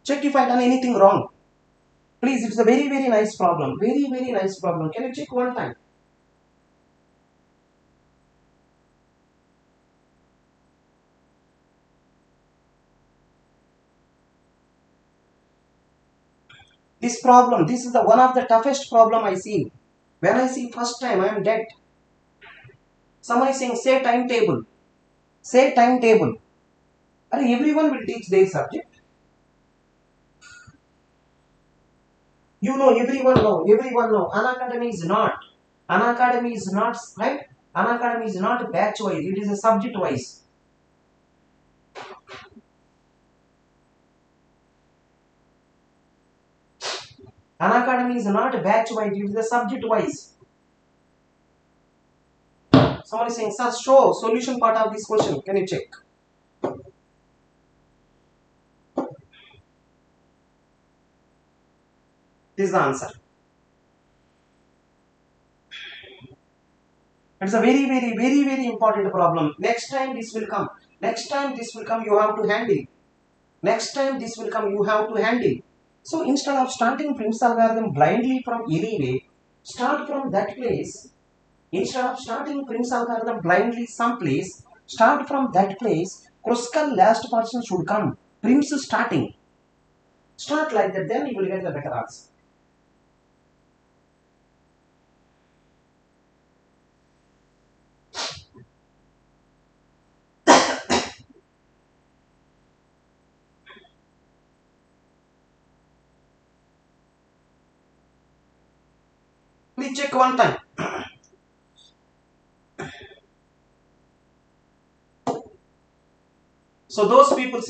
Check if I done anything wrong. Please, it's a very nice problem. Very nice problem. Can you check one time? This problem, this is the one of the toughest problem I see. When I see first time, I am dead. Someone is saying, say timetable. Say timetable. Everyone will teach their subject. You know, everyone know. Unacademy is not. Unacademy is not, right? Unacademy is not batch wise. It is a subject wise. Unacademy is not batch wise. It is a subject wise. Someone is saying, sir, show solution part of this question. Can you check? This is the answer. It's a very important problem. Next time this will come. Next time this will come, you have to handle. Next time this will come, you have to handle. So instead of starting Prim's algorithm blindly from anywhere, start from that place. Instead of starting Prim's algorithm blindly someplace, start from that place. Kruskal last person should come. Prim's starting. Start like that, then you will get the better answer. Please check one time. So those people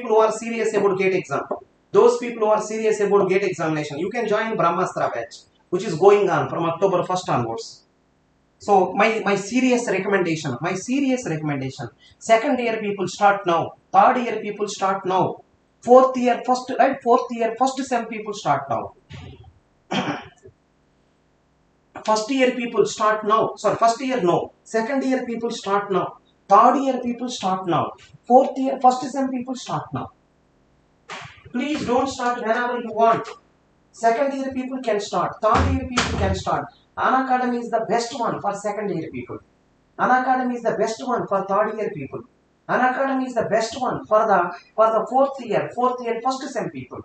who are serious about GATE exam, those people who are serious about GATE examination, you can join Brahmastra batch, which is going on from October 1st onwards. So my serious recommendation, second year people start now, third year people start now, fourth year first sem people start now. First year people start now. Sorry, first year no. Second year people start now. Third year people start now. Fourth year, first sem people start now. Please don't start whenever you want. Second year people can start. Third year people can start. Unacademy is the best one for second year people. Unacademy is the best one for third year people. Unacademy is the best one for the fourth year first sem people.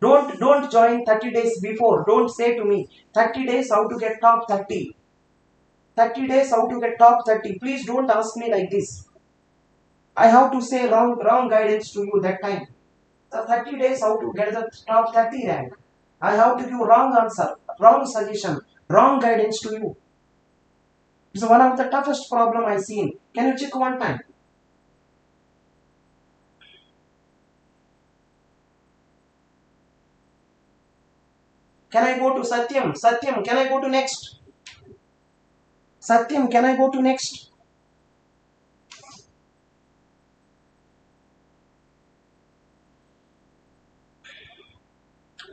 Don't join 30 days before. Don't say to me 30 days how to get top 30. 30 days how to get top 30. Please don't ask me like this. I have to say wrong guidance to you that time. So 30 days how to get the top 30 rank. I have to give wrong answer, wrong suggestion, wrong guidance to you. It's one of the toughest problem I seen. Can you check one time? Can I go to Satyam? Satyam, can I go to next? Satyam, can I go to next?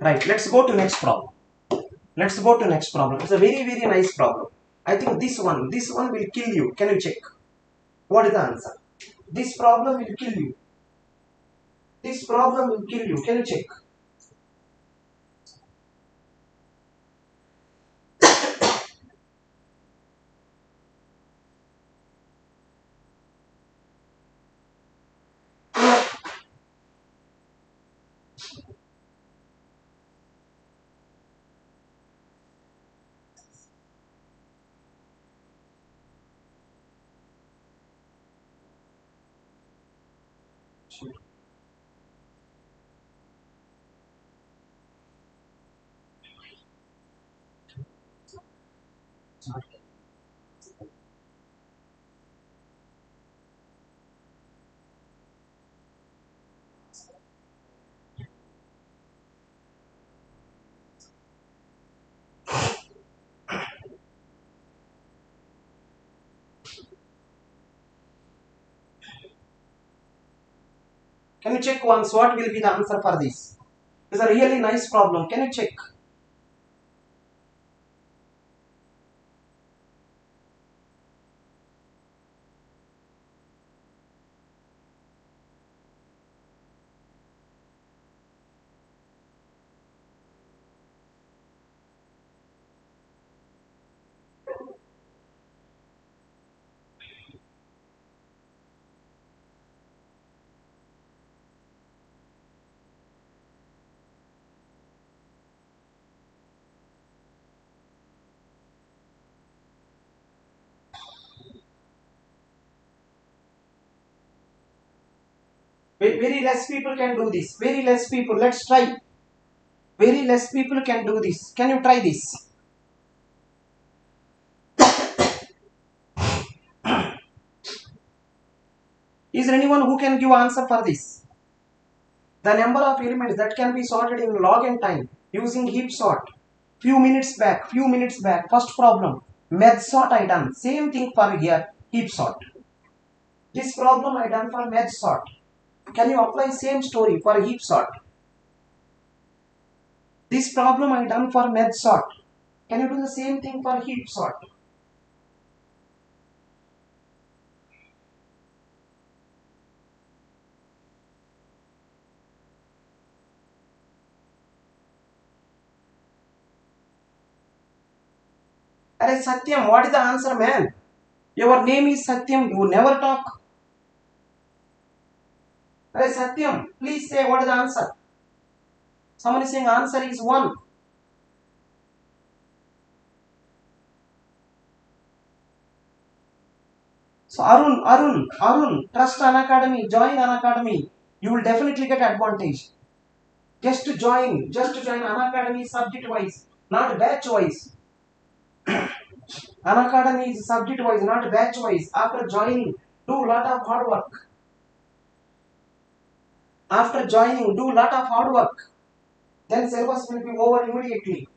Right, let's go to next problem. Let's go to next problem. It's a very nice problem. I think this one will kill you. Can you check? What is the answer? This problem will kill you. This problem will kill you. Can you check? Can you check once what will be the answer for this? It's a really nice problem. Can you check? Very less people can do this. Very less people. Let's try. Very less people can do this. Can you try this? Is there anyone who can give answer for this? The number of elements that can be sorted in log n time using heap sort. Few minutes back. First problem. Med sort I done. Same thing for here. Heap sort. This problem I done for med sort. Can you apply same story for heap sort? This problem I done for med sort. Can you do the same thing for heap sort? Arey Satyam, what is the answer, man? Your name is Satyam. You never talk. Arey Satyam, please say what is the answer. Someone is saying answer is 1. So Arun, trust Unacademy, join Unacademy. You will definitely get advantage. Just to join Unacademy subject wise, not batch wise. Unacademy is subject wise, not batch wise. After joining, do lot of hard work. After joining, do lot of hard work. Then syllabus will be over immediately.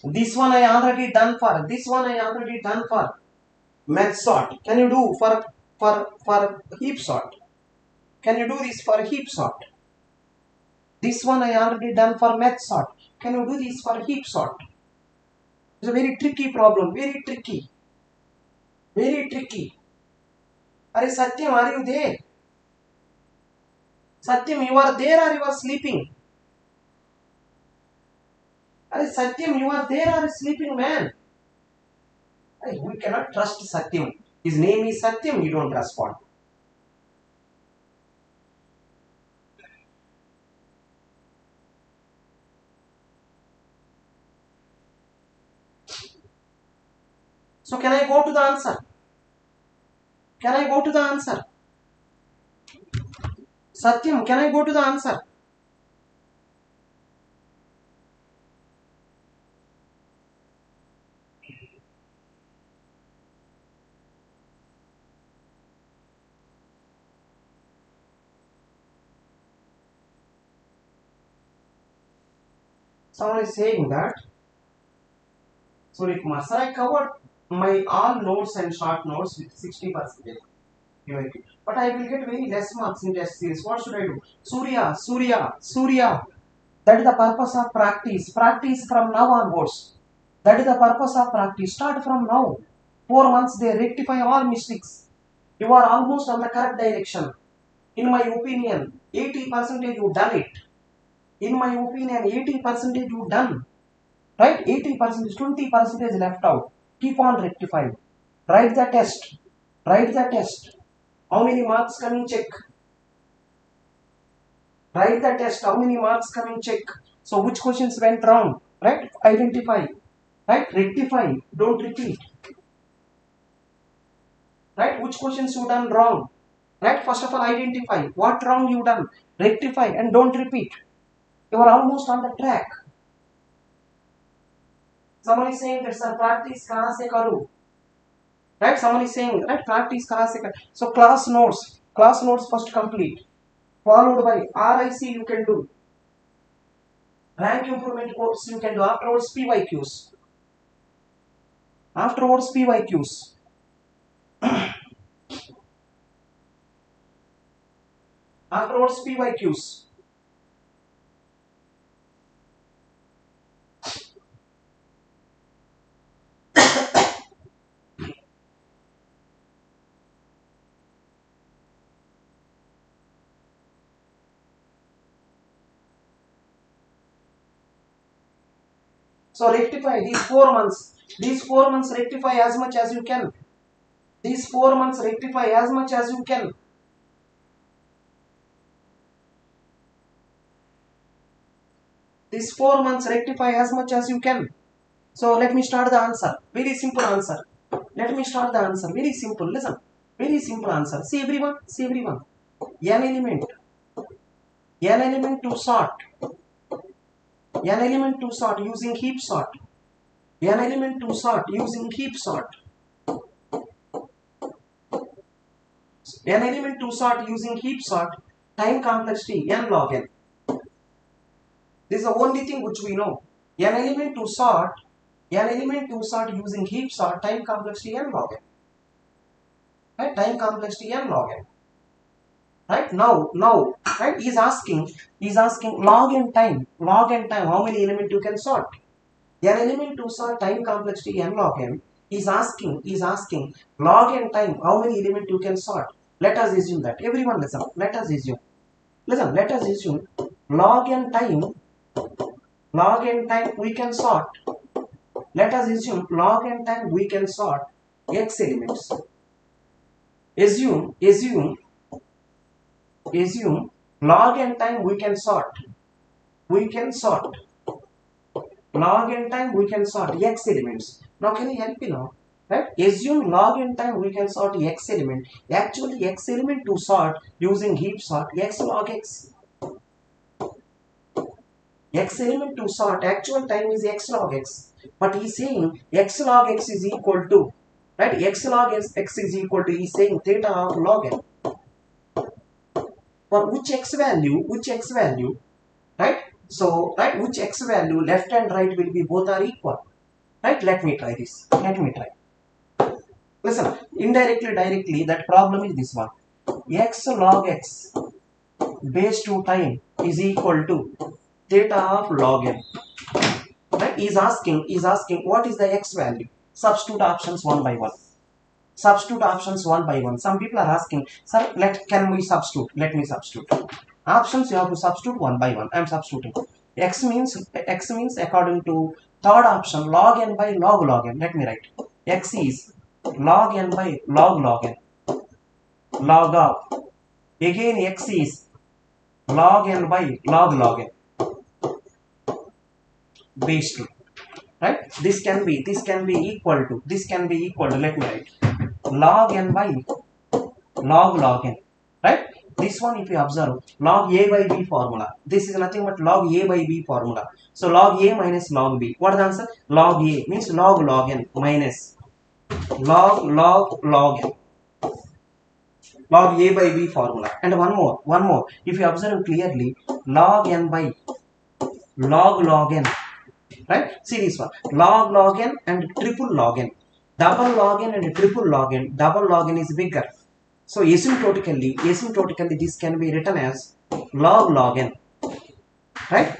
This one I already done for. This one I already done for math sort. Can you do for heap sort? Can you do this for heap sort? This one I already done for math sort. Can you do this for heap sort? It's a very tricky problem. Very tricky. Very tricky. Are Satyam, are you there? Satyam, you are there or you are sleeping? Are Satyam, you are there or sleeping, man? We cannot trust Satyam. His name is Satyam, you don't respond. So can I go to the answer? Can I go to the answer? Satyam, can I go to the answer? Someone is saying that. Sorry, Kumar, sir, I covered my all notes and short notes with 60%. But I will get very less marks in test series. What should I do? Surya. That is the purpose of practice. Practice from now onwards. That is the purpose of practice. Start from now. 4 months they rectify all mistakes. You are almost on the correct direction. In my opinion, 80% you done it. In my opinion, 80% you done. Right? 80%, 20% left out. Keep on rectifying. Write the test. Write the test. How many marks coming check? Write the test. How many marks coming check? So which questions went wrong? Right? Identify. Right? Rectify. Don't repeat. Right? Which questions you done wrong? Right? First of all, identify what wrong you done. Rectify and don't repeat. You are almost on the track. Someone is saying that sir, practice kahan se karu? Right? Someone is saying, right? Practice kahan se karu? So class notes first complete. Followed by RIC you can do. Rank improvement course you can do. Afterwards PYQs. Afterwards PYQs. Afterwards PYQs. So rectify these 4 months. These 4 months rectify as much as you can. These 4 months rectify as much as you can. These 4 months rectify as much as you can. So let me start the answer. Very simple answer. Let me start the answer. Very simple. Listen. Very simple answer. See everyone. See everyone. N element to sort. N element to sort using heap sort. N element to sort using heap sort. N element to sort using heap sort. Time complexity n log n. This is the only thing which we know. N element to sort using heap sort. Time complexity n log n. Right? Time complexity n log n. Right? Now, right? He's asking log n time, how many elements you can sort? N element to sort time complexity n log n. He's asking log n time, how many elements you can sort? Let us assume that. Everyone listen. Let us assume log n time we can sort. Let us assume log n time we can sort x elements. Assume log n time we can sort. Log n time we can sort x elements. Now can you help me now? Right? Assume log n time we can sort x element. Actually x element to sort using heap sort x log x. X element to sort actual time is x log x. But he is saying x log x is equal to, right? X log x is equal to, he is saying theta of log n. For which x value, right? So, right, which x value left and right will be both are equal. Right? Let me try this. Let me try. Listen, indirectly, directly, that problem is this one. X log x base 2 time is equal to theta of log n. Right? Is asking what is the x value? Substitute options one by one. Substitute options one by one. Some people are asking, sir, can we substitute? Let me substitute. Options you have to substitute one by one. I am substituting. X means according to third option log n by log n. Let me write. X is log n by log n. Log of. Again x is log n by log n. Base 2. Right? This can be equal to. Let me write. Log n by log n. Right? This one, if you observe, log a by b formula. This is nothing but log a by b formula. So log a minus log b. What is the answer? Log a means log n minus log n. Log a by b formula. And one more. If you observe clearly, log n by log n. Right? See this one. Log n and triple log n. Double log n and triple log n. Double log n is bigger. So asymptotically this can be written as log n. Right?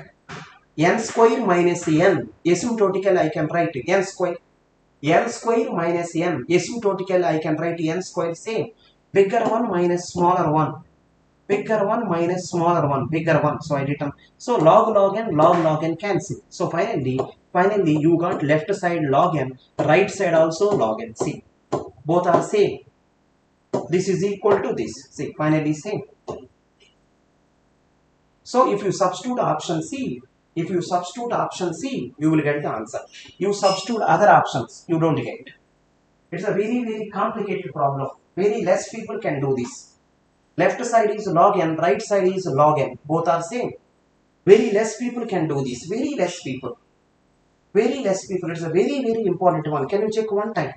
N square minus n. Asymptotically I can write n square. N square minus n. Asymptotically I can write n square same. Bigger one minus smaller one. Bigger one minus smaller one. Bigger one. So I written. So log n cancel. So finally you got left side log n, right side also log n. See, both are same. This is equal to this. See, finally same. So if you substitute option C, you will get the answer. You substitute other options, you don't get. It's a very complicated problem. Very less people can do this. Left side is log n, right side is log n. Both are same. Very less people can do this. Very less people. It's a very important one. Can you check one time?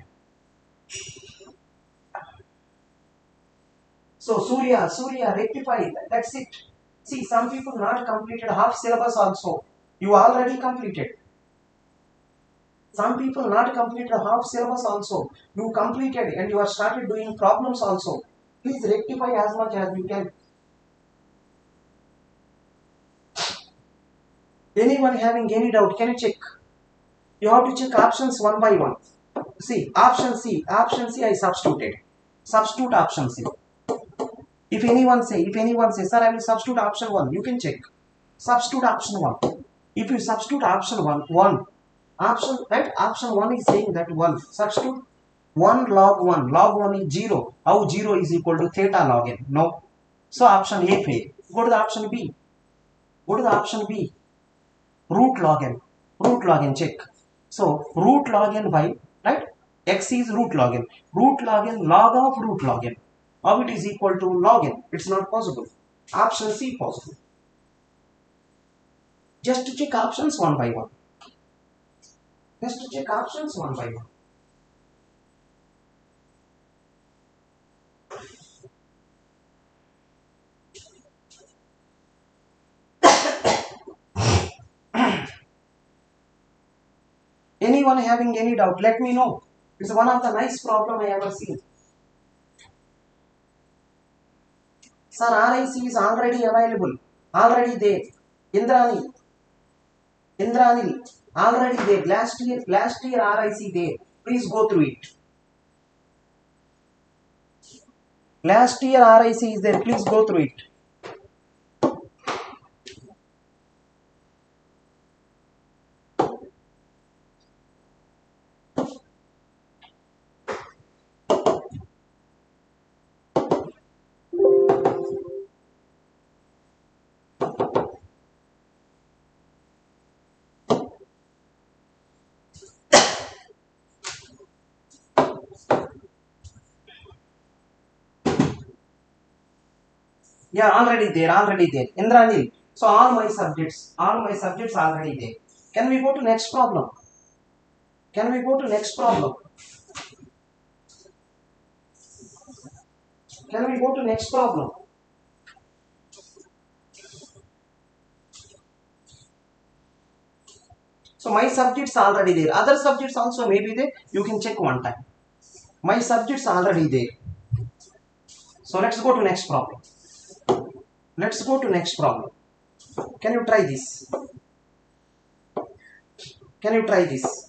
So Surya, rectify. That's it. See, some people not completed half syllabus also. You already completed. Some people not completed half syllabus also. You completed and you have started doing problems also. Please rectify as much as you can. Anyone having any doubt, can you check? You have to check options one by one. See, option C I substituted. Substitute option C. If anyone say, sir, I will substitute option 1, you can check. Substitute option 1. If you substitute option 1, option 1 is saying that 1. Substitute 1 log 1. Log 1 is 0. How 0 is equal to theta log n? No. So option A fail. Go to the option B. Root log n, check. So root log n by, right? X is root log n. Root log n log of root log n. How it is equal to log n? It's not possible. Option C possible. Just to check options one by one. Anyone having any doubt, let me know. It's one of the nice problem I ever seen. Sir, RIC is already available. Already there. Indrani, already there. Last year RIC there. Please go through it. Last year RIC is there. Please go through it. Yeah, already there. Indranil. So all my subjects already there. Can we go to next problem? So my subjects already there. Other subjects also may be there. You can check one time. My subjects already there. So let's go to next problem. Let's go to next problem. Can you try this? Can you try this?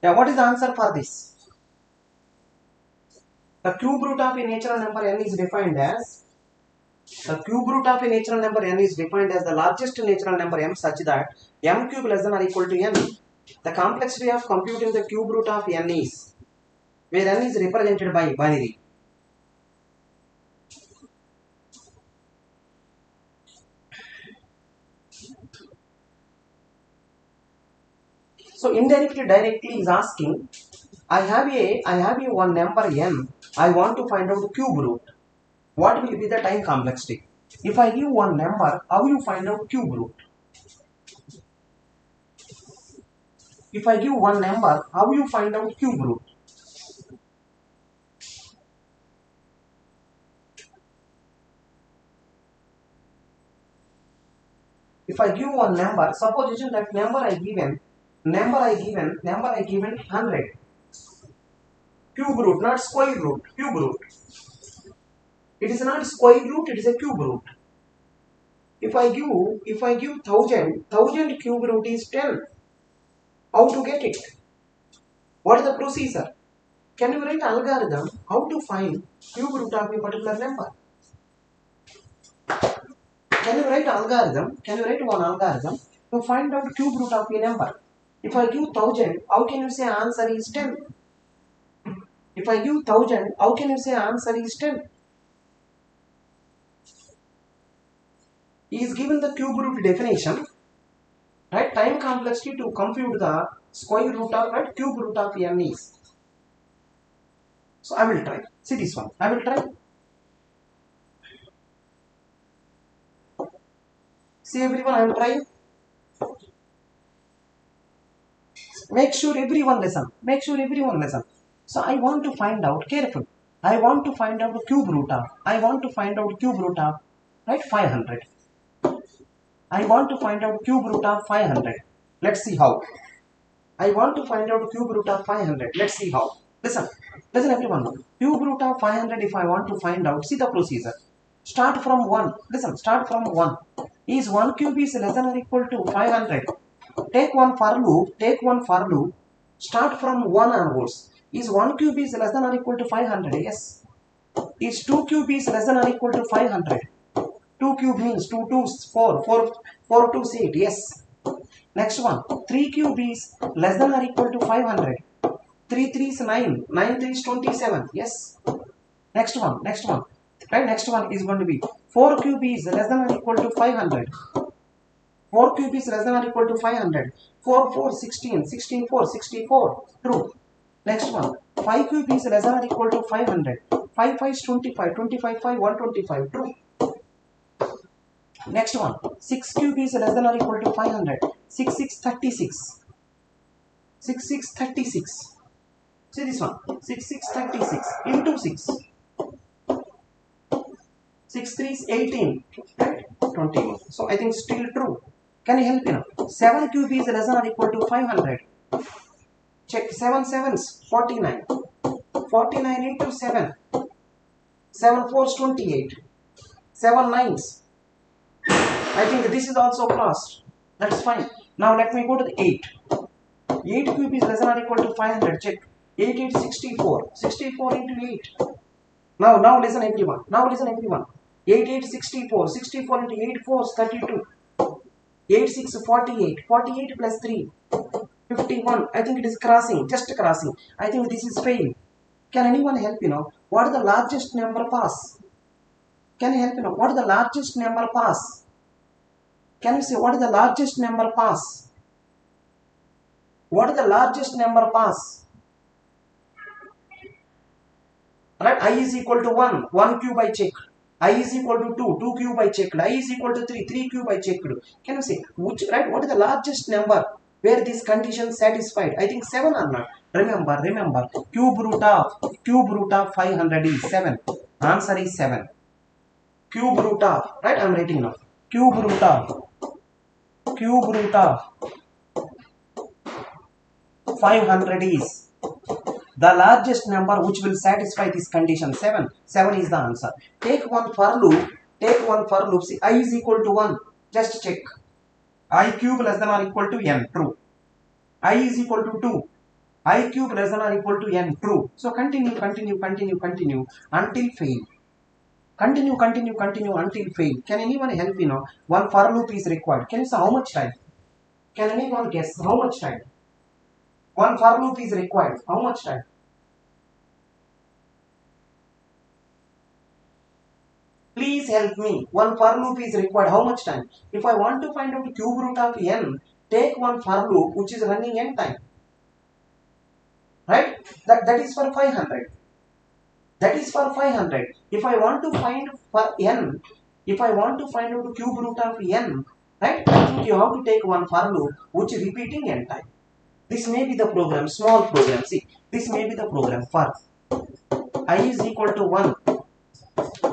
Yeah, what is the answer for this? The cube root of a natural number n is defined as the largest natural number m such that m cube less than or equal to n. The complexity of computing the cube root of n is where n is represented by binary. So indirectly, directly is asking, I have a one number n. I want to find out the cube root. What will be the time complexity? If I give one number, how you find out cube root? If I give one number, how you find out cube root? If I give one number, suppose that number I given 100. Cube root, not square root, cube root. It is not square root, it is a cube root. If I give 1000 cube root is 10. How to get it? What is the procedure? Can you write algorithm how to find cube root of a particular number? Can you write algorithm? Can you write one algorithm to find out cube root of a number? If I give 1000, how can you say answer is 10? If I give 1000, how can you say answer is 10? He is given the cube root definition, right? Time complexity to compute the square root of right cube root of n is. So I will try. See this one. I will try. See everyone, I am trying. Make sure everyone listen. Make sure everyone listen. So I want to find out, careful. I want to find out the cube root of. I want to find out cube root of, right, 500. I want to find out cube root of 500. Let's see how. I want to find out cube root of 500. Let's see how. Listen everyone. Cube root of 500 if I want to find out, see the procedure. Start from 1. Listen, start from 1. Is 1 cube is less than or equal to 500. Take one for loop. Start from 1 onwards. Is 1 cube is less than or equal to 500? Yes. Is 2 cube is less than or equal to 500? 2 cube means 2 2s 4, 4 2s 8. Yes. Next one. 3 cube is less than or equal to 500. 3 3s 9. 9 3s 27. Yes. Next one. Right, next one is going to be 4 cube is less than or equal to 500. 4 cube is less than or equal to 500. 4 4 16. 16 4 64. True. Next one. 5 cube is less than or equal to 500. 5 5 is 25. 25 5 125. True. Next one. 6 cube is less than or equal to 500. 6 6 36. 6 6 36. See this one. 6 6 36 into 6. 6 3 is 18. Right? 21. So I think still true. Can you help me now? 7 cube is less than or equal to 500. Check. 7 7s 49. 49 into 7. 7 4s 28. 7 9s. I think this is also crossed. That's fine. Now let me go to the 8. 8 cube is less than or equal to 500. Check. 8 8 64. 64 into 8. Now listen everyone. 8 8 64. 64 into 8 4 is 32. 8 6 48. 48 plus 3 51. I think it is crossing, just crossing. I think this is fail. Can anyone help what is the largest number pass? Can you help what is the largest number pass? Can you say what is the largest number pass? What is the largest number pass? Right, I is equal to 1, 1 cube I checked. I is equal to 2, 2 cube I checked. I is equal to 3, 3 cube I checked. Can you say which, right? What is the largest number where this condition satisfied? I think 7 or not. Remember, cube root of 500 is 7. Answer is 7. Cube root of, right? I am writing now. Cube root of 500 is the largest number which will satisfy this condition. 7. 7 is the answer. Take one for loop. See, I is equal to 1. Just check. I cube less than or equal to n. True. I is equal to 2. I cube less than or equal to n. True. So continue until fail. Continue until fail. Can anyone help one for loop is required? Can you say how much time? Can anyone guess how much time? One for loop is required. How much time? Please help me. One for loop is required. How much time? If I want to find out the cube root of n, take one for loop which is running n time. Right? That is for 500. That is for 500. If I want to find for n, if I want to find out the cube root of n, right? I think you have to take one for loop which is repeating n time. This may be the program, small program. See, this may be the program for I is equal to 1,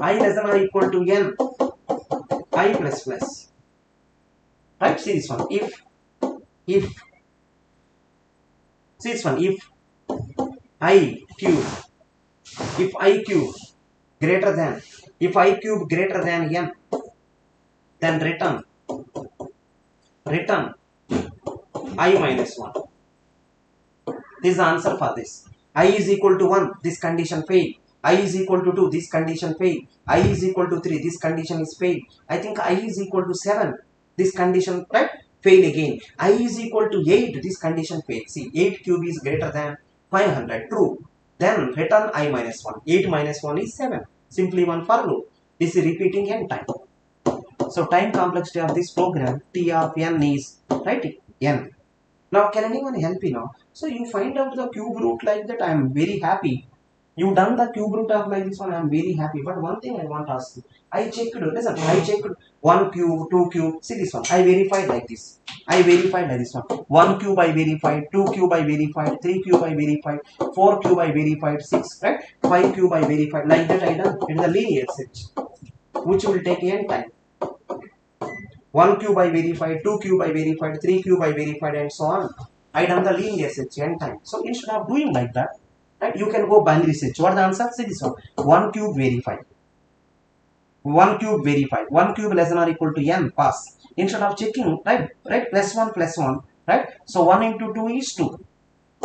I less than or equal to n, I plus plus. Right? See this one. If see this one. If I cube greater than n, then return I minus 1. This is the answer for this. I is equal to 1, this condition fail. I is equal to 2, this condition fail. I is equal to 3, this condition is fail. I think I is equal to 7, this condition, right, fail again. I is equal to 8, this condition fail. See, 8 cube is greater than 500, true. Then return I minus 1. 8 minus 1 is 7. Simply one for loop. This is repeating n time. So time complexity of this program, T of n is, right, n. Now can anyone help So you find out the cube root like that, I am very happy. You done the cube root of like this one, I am very happy. But one thing I want to ask you, I checked 1 cube, 2 cube, see this one, I verified like this. I verified like this one. 1 cube I verified, 2 cube I verified, 3 cube I verified, 4 cube I verified, 6, right? 5 cube I verified, like that I done. It is a linear search, which will take n time. 1 cube I verified, 2 cube I verified, 3 cube I verified, and so on. I done the linear search n time. So instead of doing like that, right, you can go binary search. What are the answer? See this one. 1 cube verified. 1 cube verified. 1 cube less than or equal to n, pass. Instead of checking, right, plus 1, right? So 1 into 2 is 2.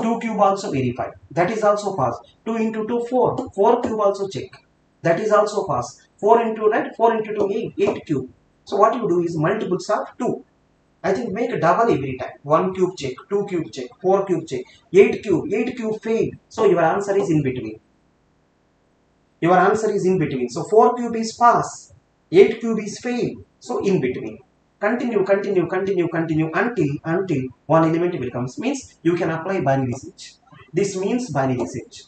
2 cube also verified. That is also pass. 2 into 2, 4. 4 cube also check. That is also pass. 4 into, right, 4 into 2, 8. 8 cube. So what you do is multiples of 2. I think make a double every time. 1 cube check, 2 cube check, 4 cube check, 8 cube failed. So your answer is in between. Your answer is in between. So 4 cube is pass, 8 cube is fail. So in between. Continue until one element will come. Means you can apply binary search. This means binary search.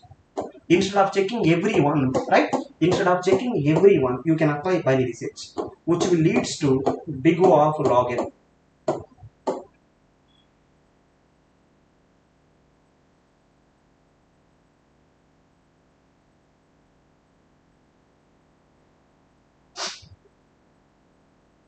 Instead of checking every one, right? Instead of checking every one, you can apply binary search, which will leads to big O of log n.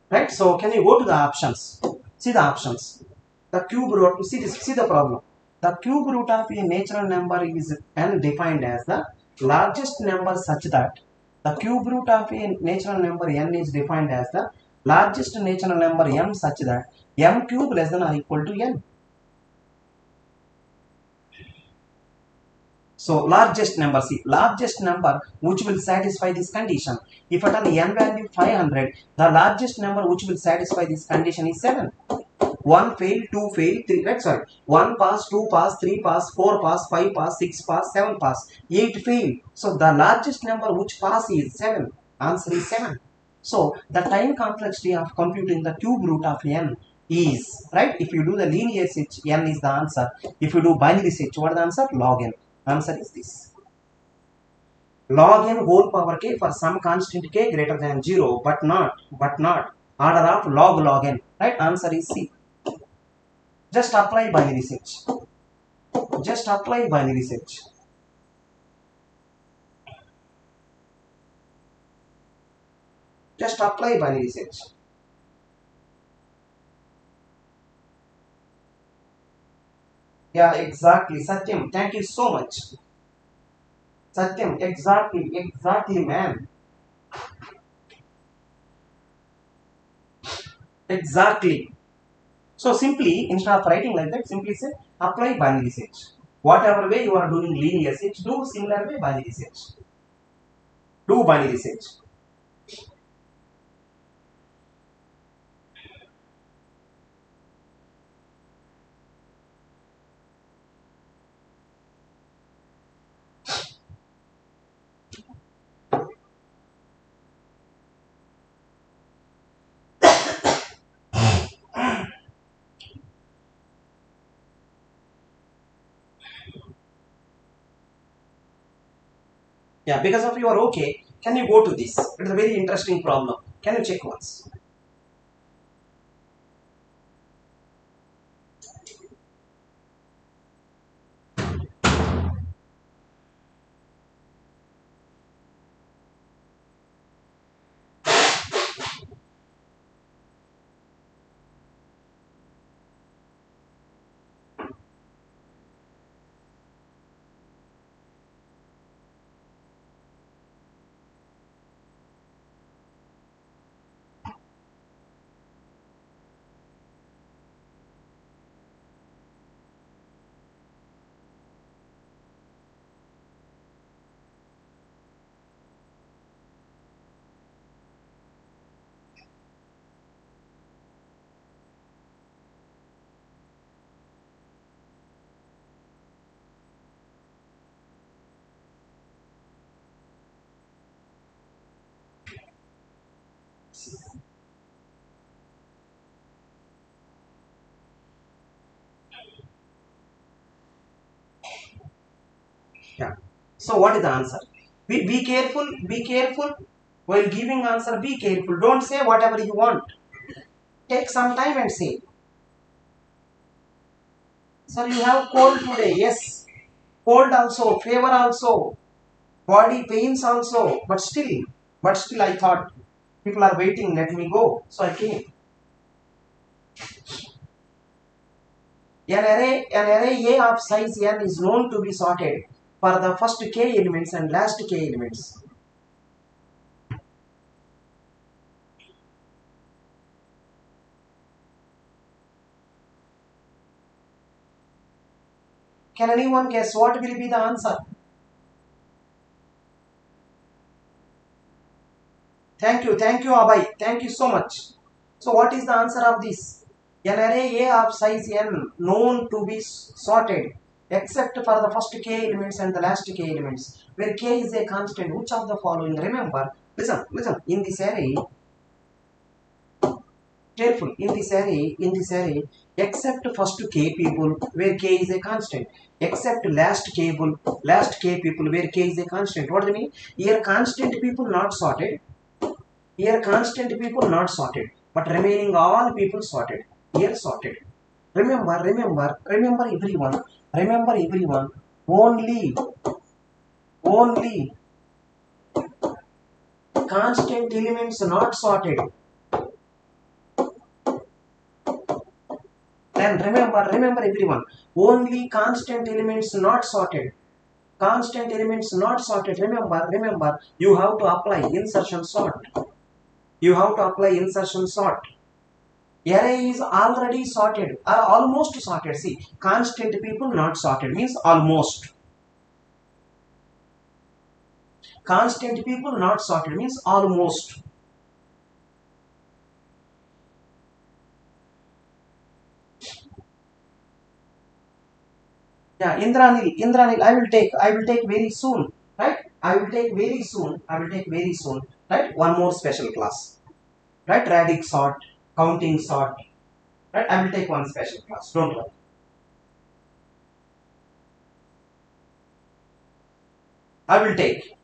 Right? So can you go to the options? See the options. The cube root, see this, see the problem. The cube root of a natural number is n defined as the largest number such that the cube root of a natural number n is defined as the largest natural number m such that m cube less than or equal to n. So largest number, see, largest number which will satisfy this condition. If at all n value 500, the largest number which will satisfy this condition is 7. 1 fail, 2 fail, 3, right, sorry, 1 pass, 2 pass, 3 pass, 4 pass, 5 pass, 6 pass, 7 pass, 8 fail. So the largest number which pass is 7. Answer is 7. So the time complexity of computing the cube root of n is, right, if you do the linear search, n is the answer. If you do binary search, what is the answer? Log n. Answer is this. Log n whole power k for some constant k greater than 0, but not order of log n, right? Answer is C. Just apply binary search. Just apply binary search. Just apply binary search. Yeah, exactly. Satyam, thank you so much. Satyam, exactly, man. Exactly. So simply, instead of writing like that, simply say apply binary search. Whatever way you are doing linear search, do similar way binary search. Do binary search. Yeah, because of you are okay, can you go to this? It's a very interesting problem. Can you check once? Yeah. So what is the answer? Be careful while giving answer. Be careful. Don't say whatever you want. Take some time and say. Sir, you have cold today. Yes. Cold also, fever also, body pains also. But still I thought people are waiting. Let me go. So I came. An array A of size n is known to be sorted for the first k elements and last k elements. Can anyone guess what will be the answer? Thank you, Abhay. Thank you so much. So what is the answer of this? An array A of size n known to be sorted except for the first k elements and the last k elements, where k is a constant. Which of the following? Remember, listen. In this array, careful. In this array, except first k people, where k is a constant, except last k people, where k is a constant. What do you mean? Here constant people not sorted. Here constant people not sorted, but remaining all people sorted. Here sorted. Remember everyone. Only constant elements not sorted. Then remember everyone. Only constant elements not sorted. Constant elements not sorted. Remember. You have to apply insertion sort. Array is already sorted or almost sorted. See, constant people not sorted means almost. Constant people not sorted means almost. Yeah, Indranil, I will take very soon, right? I will take very soon, right? One more special class, right? Radic sort, counting sort, right? I will take one special class, don't worry. I will take.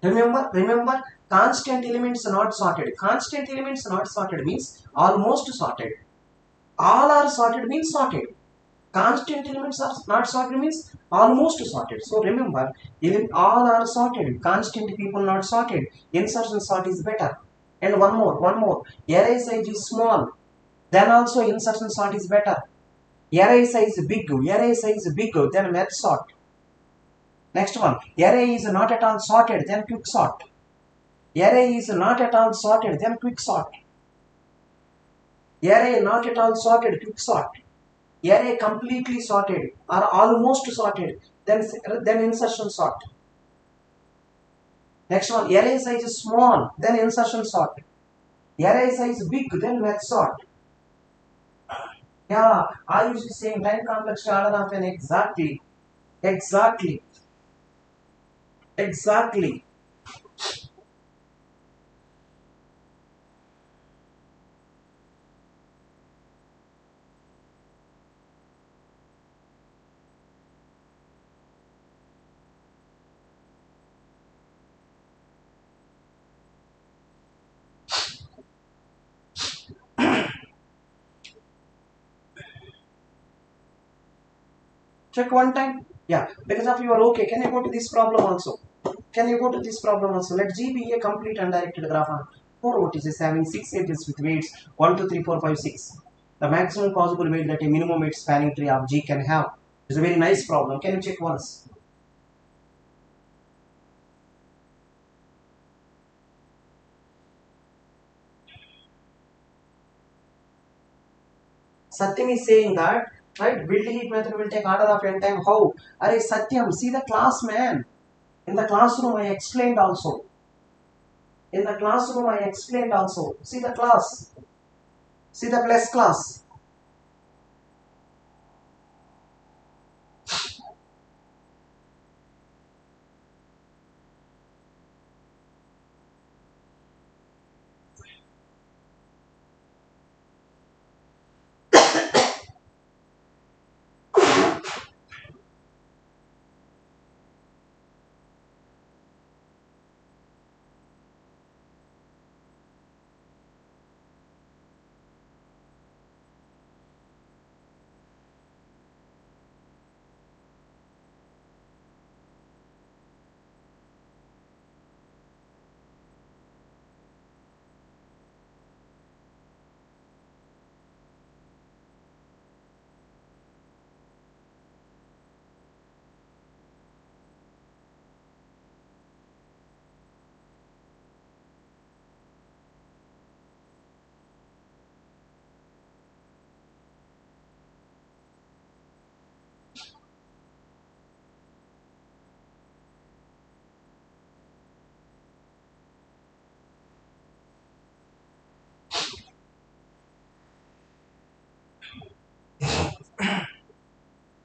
Remember, constant elements not sorted. Constant elements not sorted means almost sorted. All are sorted means sorted. Constant elements are not sorted means almost sorted. So remember, even all are sorted. Constant people not sorted. Insertion sort is better. And one more. Array size is small. Then also insertion sort is better. Array size big. Then merge sort. Next one. Array is not at all sorted. Then quick sort. Array is not at all sorted. Then quick sort. Array not at all sorted. Quick sort. Array completely sorted or almost sorted, then insertion sort. Next one, array size is small, then insertion sort. Array size big, then merge sort. Yeah, I use the same time complex order of n exactly. Check one time. Yeah, because of you are okay. Can you go to this problem also? Let G be a complete undirected graph on 4 vertices having 6 edges with weights 1, 2, 3, 4, 5, 6. The maximum possible weight that a minimum weight spanning tree of G can have. It's a very nice problem. Can you check once? Satyam is saying that, right, build heap method will take order of n time. How? Array Satyam, see the class, man. In the classroom I explained also. See the class. See the plus class.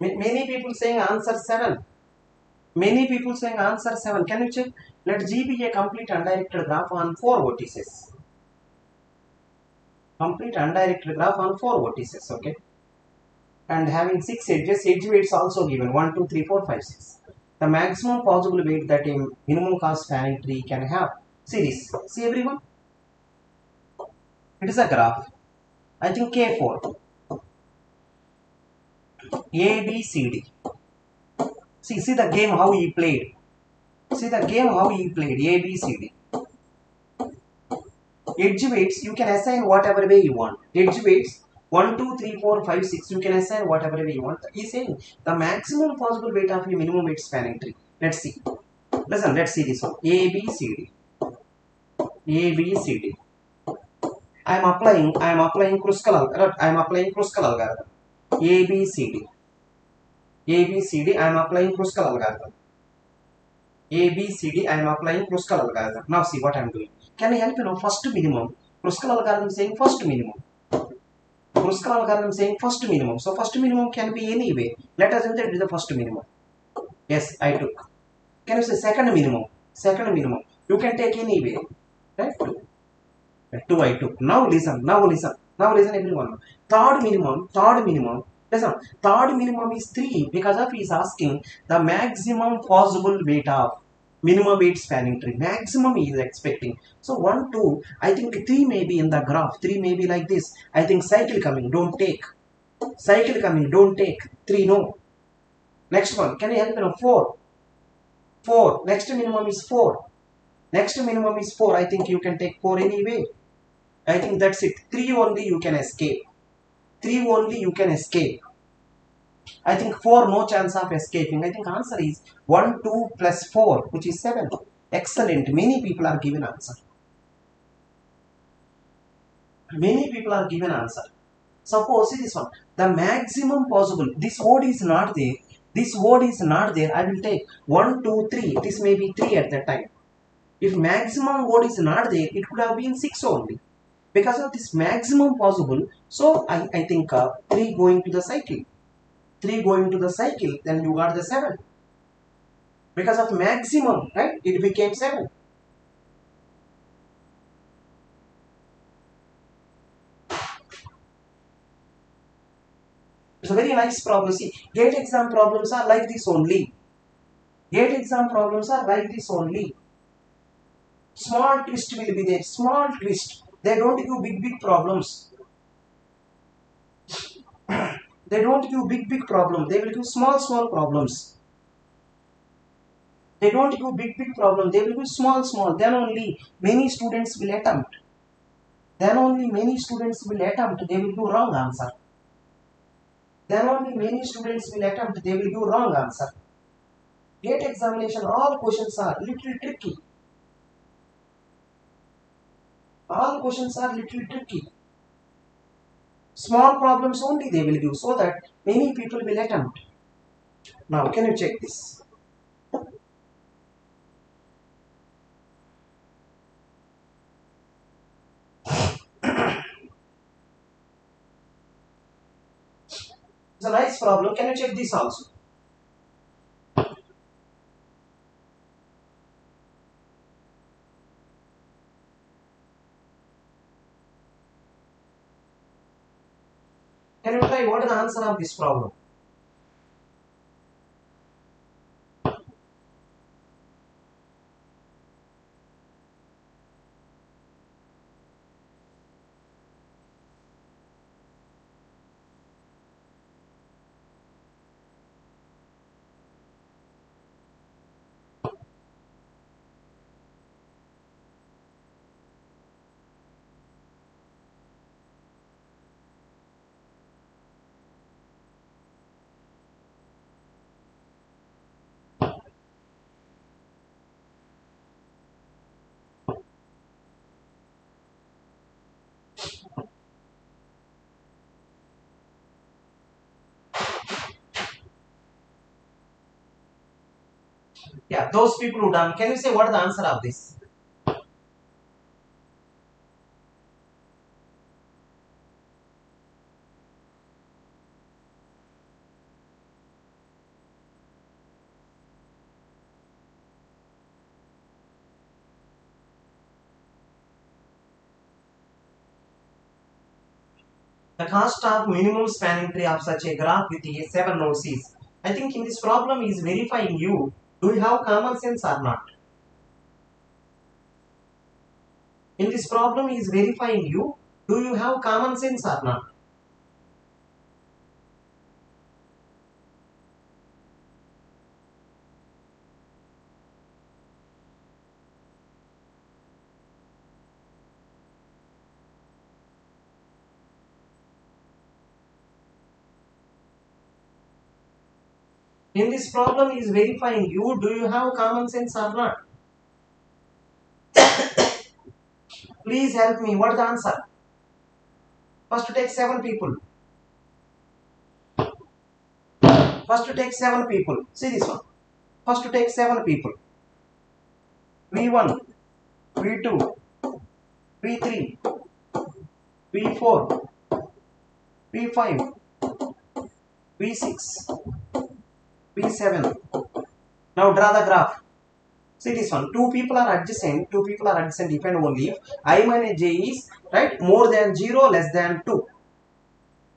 Many people saying answer 7. Can you check? Let G be a complete undirected graph on 4 vertices. Okay? And having 6 edges, edge weights also given 1, 2, 3, 4, 5, 6. The maximum possible weight that a minimum cost spanning tree can have. See this. See everyone? It is a graph. I think K4. A, B, C, D. See the game how he played. A, B, C, D. Edge weights, you can assign whatever way you want. Edge weights, 1, 2, 3, 4, 5, 6. You can assign whatever way you want. He is saying the maximum possible weight of a minimum weight spanning tree. Let's see. Listen, let's see this one. A, B, C, D. I am applying Kruskal algorithm. A, B, C, D. I am applying Kruskal algorithm. A, B, C, D. I am applying Kruskal algorithm. Now see what I am doing. Can I help you now? First minimum. Kruskal algorithm is saying first minimum. Kruskal algorithm is saying first minimum. So first minimum can be any way. Let us enter the first minimum. Yes, I took. Can you say second minimum? Second minimum. You can take any way. Right? 2. 2 I took. Now listen. Now listen. Now listen everyone. Third minimum. Third minimum. Listen. Third minimum is 3 because of he is asking the maximum possible weight of minimum weight spanning tree. Maximum he is expecting. So 1, 2. I think 3 may be in the graph. 3 may be like this. I think cycle coming. Don't take. Cycle coming. Don't take. 3 no. Next one. Can you help me now? 4. 4. Next minimum is 4. Next minimum is 4. I think you can take 4 anyway. I think that's it. 3 only you can escape. 3 only you can escape. I think 4 no chance of escaping. I think answer is 1, 2 plus 4 which is 7. Excellent. Many people are given answer. Many people are given answer. Suppose see this one. The maximum possible. This word is not there. This word is not there. I will take 1, 2, 3. This may be 3 at that time. If maximum word is not there, it could have been 6 only. Because of this maximum possible, so I think 3 going to the cycle. 3 going to the cycle, then you got the 7. Because of maximum, right? It became 7. It's a very nice problem. See, GATE exam problems are like this only. GATE exam problems are like this only. Small twist will be there. Small twist. They don't give big problems. They don't give big problem. They will give small problems. They don't give big problem. They will give small. Then only many students will attempt. Then only many students will attempt. They will do wrong answer. Then only many students will attempt. They will do wrong answer. GATE examination, all questions are little tricky. All questions are little tricky. Small problems only they will give so that many people will attempt. Now, can you check this? It's a nice problem. Can you check this also? Can you try what is the answer of this problem? Yeah, those people who done, can you say what is the answer of this? The cost of minimum spanning tree of such a graph with a 7 nodes is. I think in this problem is verifying you. Do you have common sense or not? In this problem is verifying you. Do you have common sense or not? In this problem is verifying you. Do you have common sense or not? Please help me. What is the answer? First to take 7 people. First to take 7 people. See this one. First to take 7 people. V1, V2, V3, V4, V5, V6, V7. Now draw the graph. See this one. Two people are adjacent. Two people are adjacent if and only if I minus j is right more than 0, less than 2.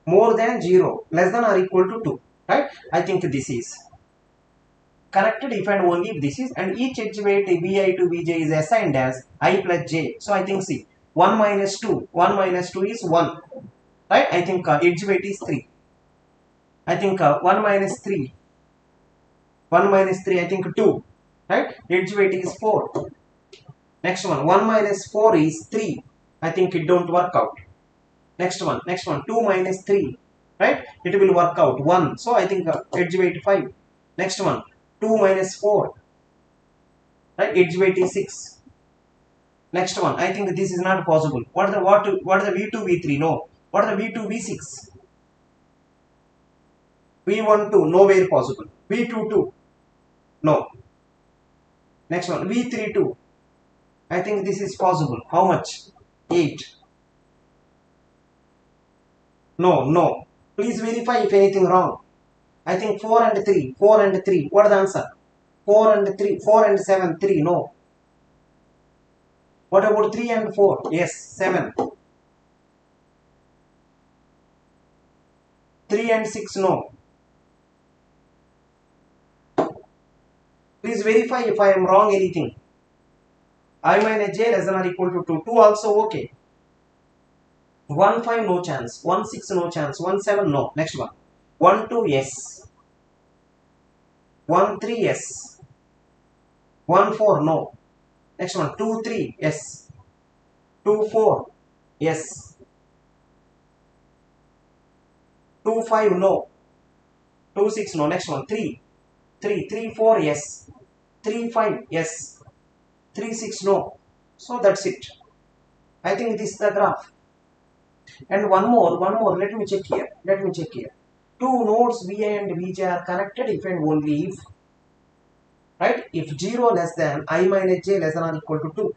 More than 0, less than or equal to 2. Right? I think this is connected if and only if this is, and each edge weight vi to vj is assigned as I plus j. So I think see 1 minus 2. 1 minus 2 is 1. Right? I think edge weight is 3. I think 1 minus 3. 1 minus 3, I think 2. Right? Edge weight is 4. Next one, 1 minus 4 is 3. I think it don't work out. Next one, 2 minus 3. Right? It will work out 1. So I think edge weight 5. Next one, 2 minus 4. Right? Edge weight is 6. Next one, I think this is not possible. What are the V2, V3? No. What are the V2, V6? V1, 2, nowhere possible. V2, 2. No. Next one, V3, 2. I think this is possible. How much? 8. No, no. Please verify if anything wrong. I think 4 and 3. 4 and 3. What is the answer? 4 and 3. 4 and 7. 3. No. What about 3 and 4? Yes, 7. 3 and 6. No. Please verify if I am wrong anything. I minus j less than or equal to 2. 2 also okay. 1, 5 no chance. 1, 6 no chance. 1, 7 no. Next one. 1, 2 yes. 1, 3 yes. 1, 4 no. Next one. 2, 3 yes. 2, 4 yes. 2, 5 no. 2, 6 no. Next one. 3, 4 yes. 3, 5 yes. 3, 6 no. So that's it. I think this is the graph. And one more. Let me check here. Two nodes Vi and Vj are connected if and only if, right? If 0 less than I minus j less than or equal to 2.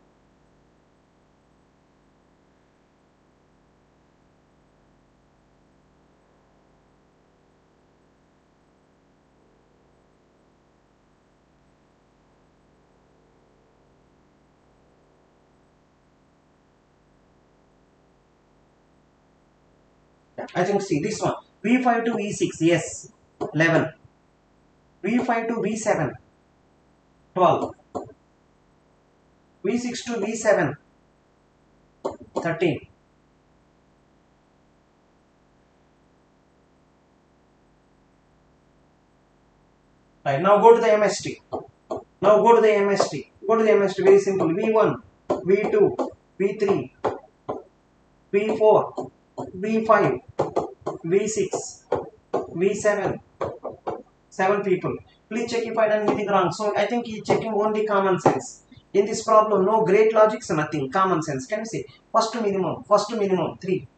I think see this one. V5 to V6, yes, 11. V5 to V7, 12. V6 to V7, 13. Right, now go to the MST. Go to the MST, very simple. V1, V2, V3, V4, V5, V6, V7, 7 people. Please check if I done anything wrong. So I think he's checking only common sense. In this problem, no great logics, nothing. Common sense. Can you see? First minimum, 3.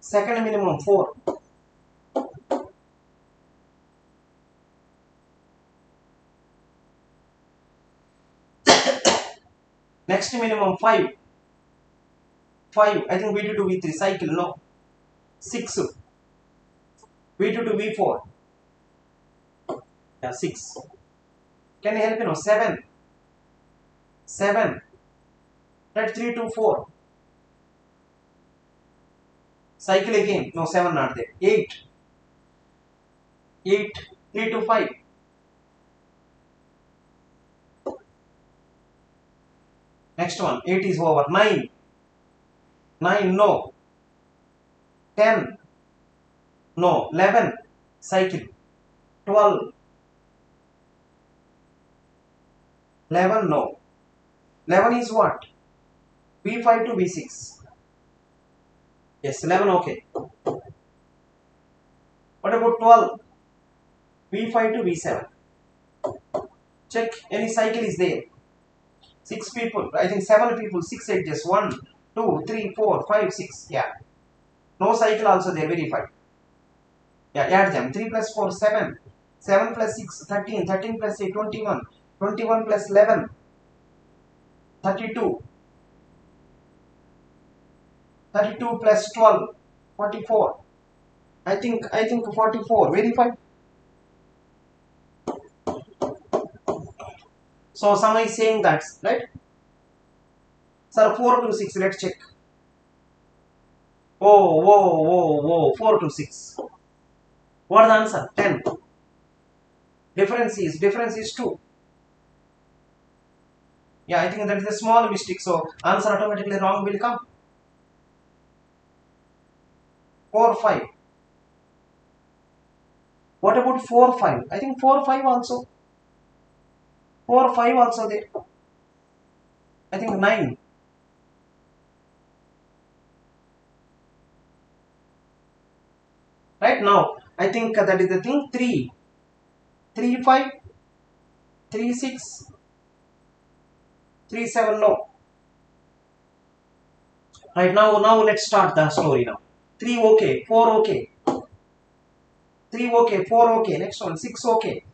Second minimum, 4. Next minimum, 5. I think V2 to V3 cycle, no. 6. V2 to V4. Yeah, 6. Can you help me now? 7. Right, 3 to 4. Cycle again. No, 7 not there. 8. 3 to 5. Next one. 8 is over. 9. No. 10. No. 11. Cycle. 12. 11 no. 11 is what? V5 to V6. Yes, 11 okay. What about 12? V5 to V7. Check any cycle is there. 6 people. I think 7 people. 6 edges. 1, 2, 3, 4, 5, 6. Yeah. No cycle also there. Verify. Yeah, add them. 3 plus 4, 7. 7 plus 6, 13. 13 plus 8, 21. 21 plus 11, 32. 32 plus 12, 44. I think 44. Verify. So someone is saying that, right? Sir, 4 to 6. Let's check. Oh, 4 to 6. What is the answer? 10. Difference is 2. Yeah, I think that is a small mistake. So answer automatically wrong will come. 4, 5. What about 4, 5? I think 4, 5 also. 4, 5 also there. I think 9. Right now, I think that is the thing. 3. 3, 5. 3, 6. 3, 7. No. Right now let's start the story now. 3 okay. 4 okay. 3 okay. 4 okay. Next one. 6 okay.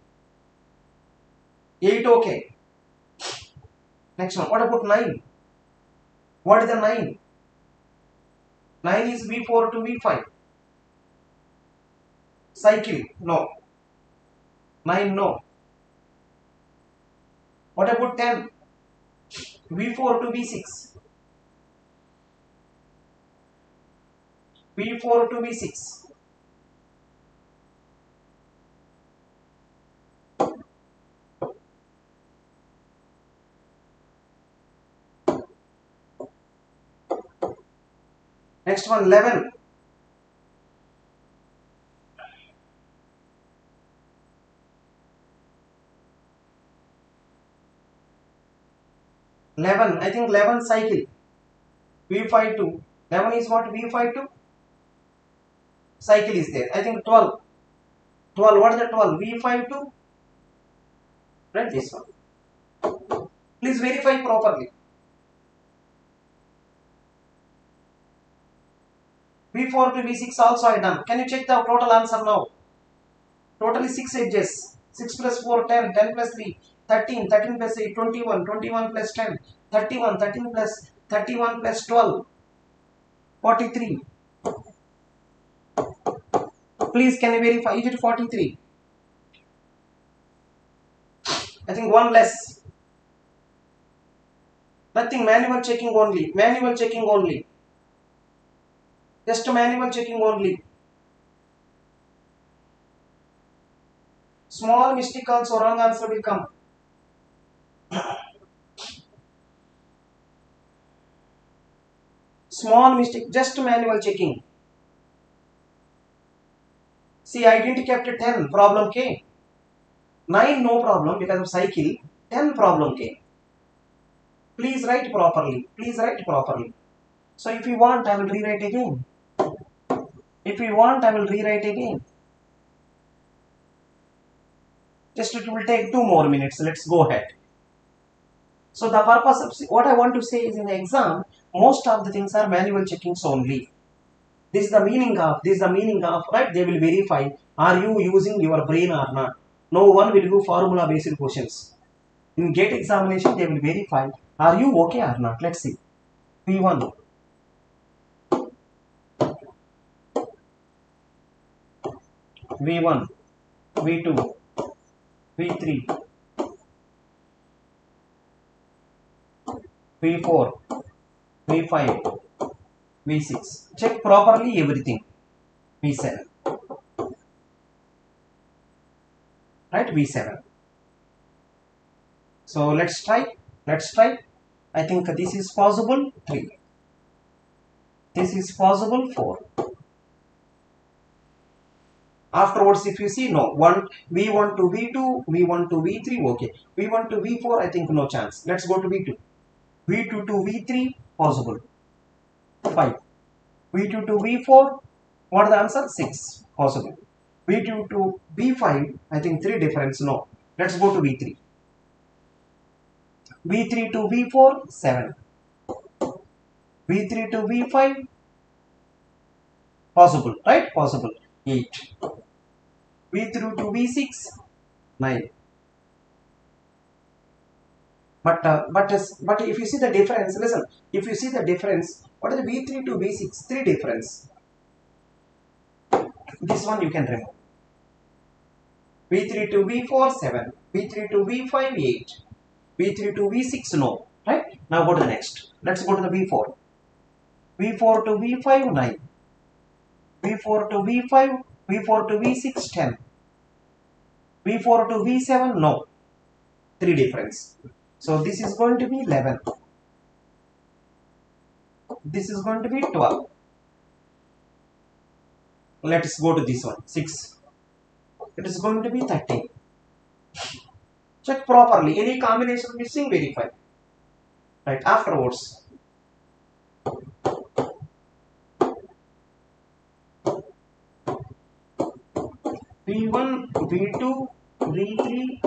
8 okay. Next one. What about 9? What is the 9? 9 is V4 to V5. Cycle. No. 9 no. What about 10? V4 to V6. V4 to V6. Next one 11. 11. I think 11 cycle. V5 to 11 is what? V5 to cycle is there. I think 12. 12. What is the 12? V5 to, right, this one. Please verify properly. V4 to V6 also I done. Can you check the total answer now? Totally 6 edges. 6 plus 4, 10. 10 plus 3, 13. 13 plus 8, 21. 21 plus 10, 31. 13 plus 31 plus 12, 43. Please can you verify? Is it 43? I think one less. Nothing. Manual checking only. Manual checking only. Just manual checking only. Small mistake also wrong answer will come. Small mistake, just manual checking. See, I didn't kept 10, problem came. 9 no problem because of cycle, 10 problem came. Please write properly. Please write properly. So if you want, I will rewrite again. If you want, I will rewrite again. Just it will take 2 more minutes. Let's go ahead. So the purpose of what I want to say is in the exam, most of the things are manual checkings only. This is the meaning of, right? They will verify, are you using your brain or not? No one will do formula based questions. In GATE examination, they will verify, are you okay or not? Let's see. V1. V1. V2. V3. V4. V5. V6. Check properly everything. V7. Right? V7. So let's try. I think this is possible. 3. This is possible. 4. Afterwards, if you see, no. V1 to V2, V1 to V3, okay. V1 to V4, I think no chance. Let's go to V2. V2 to V3, possible. 5. V2 to V4, what is the answer? 6, possible. V2 to V5, I think 3 difference, no. Let's go to V3. V3 to V4, 7. V3 to V5, possible, right? Possible, 8. V3 to V6 9. But if you see the difference, listen. If you see the difference, what is the V3 to V6? 3 difference. This one you can remove. V3 to V4 7. V3 to V5 8. V3 to V6 no. Right? Now go to the next. Let's go to the V4. V4 to V5 9. V4 to V5. V4 to V6 10. V4 to V7 no. 3 difference. So this is going to be 11. This is going to be 12. Let's go to this one 6. It is going to be 13. Check properly. Any combination missing, verify. Right, afterwards. V1, V2, V3,